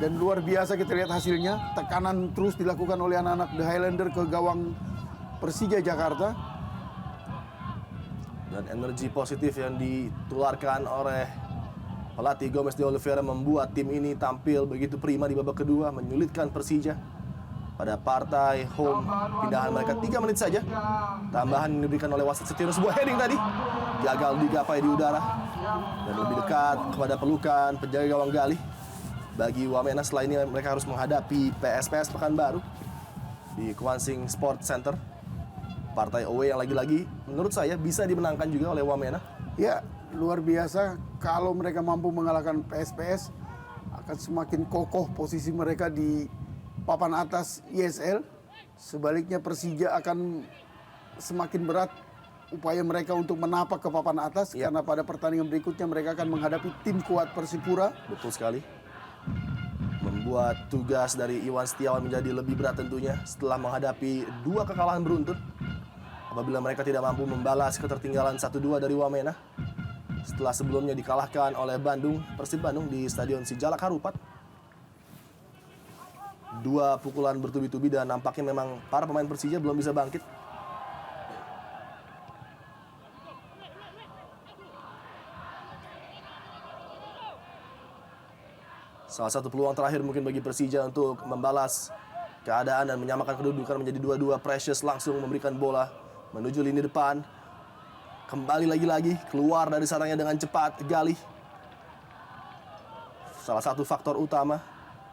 Dan luar biasa kita lihat hasilnya. Tekanan terus dilakukan oleh anak-anak The Highlander ke gawang Persija Jakarta. Dan energi positif yang ditularkan oleh pelatih Gomes de Oliveira membuat tim ini tampil begitu prima di babak kedua, menyulitkan Persija. Pada partai home, pindahan mereka 3 menit saja. Tambahan yang diberikan oleh wasit Setiono, sebuah heading tadi. Gagal digapai di udara. Dan lebih dekat kepada pelukan penjaga gawang Gali. Bagi Wamena setelah ini mereka harus menghadapi PSPS Pekanbaru di Kwansing Sport Center. Partai away yang lagi-lagi menurut saya bisa dimenangkan juga oleh Wamena. Ya, luar biasa. Kalau mereka mampu mengalahkan PSPS, akan semakin kokoh posisi mereka di papan atas ISL. Sebaliknya Persija akan semakin berat upaya mereka untuk menapak ke papan atas. Karena pada pertandingan berikutnya mereka akan menghadapi tim kuat Persipura. Betul sekali. Membuat tugas dari Iwan Setiawan menjadi lebih berat tentunya setelah menghadapi 2 kekalahan beruntun. Apabila mereka tidak mampu membalas ketertinggalan 1-2 dari Wamena setelah sebelumnya dikalahkan oleh Persib Bandung di Stadion Sijalak Harupat. 2 pukulan bertubi-tubi dan nampaknya memang para pemain Persija belum bisa bangkit. Salah satu peluang terakhir mungkin bagi Persija untuk membalas keadaan dan menyamakan kedudukan menjadi 2-2. Precious langsung memberikan bola menuju lini depan. Kembali lagi-lagi keluar dari sarangnya dengan cepat Gali. Salah satu faktor utama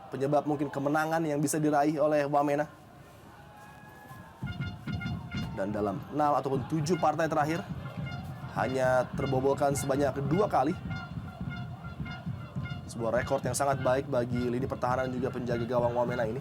penyebab mungkin kemenangan yang bisa diraih oleh Wamena. Dan dalam 6 ataupun 7 partai terakhir hanya terbobolkan sebanyak 2 kali. Sebuah rekor yang sangat baik bagi lini pertahanan dan juga penjaga gawang Wamena ini.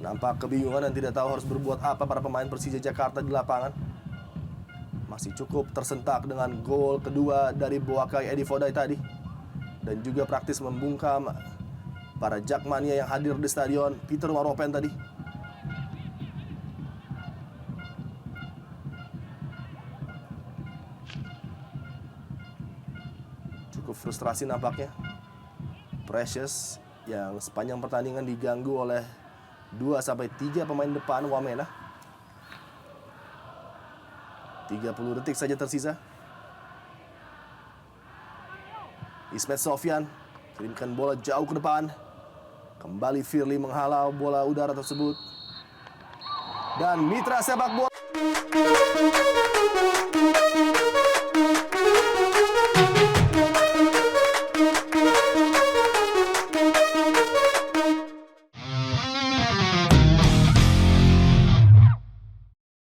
Nampak kebingungan dan tidak tahu harus berbuat apa para pemain Persija Jakarta di lapangan. Masih cukup tersentak dengan gol kedua dari Boakai Edi Fodai tadi. Dan juga praktis membungkam para Jakmania yang hadir di stadion Peter Rumaropen tadi. Cukup frustrasi nampaknya Precious yang sepanjang pertandingan diganggu oleh 2-3 pemain depan Wamena. 30 detik saja tersisa. Ismet Sofyan kirimkan bola jauh ke depan. Kembali Firly menghalau bola udara tersebut. Dan mitra sepak bola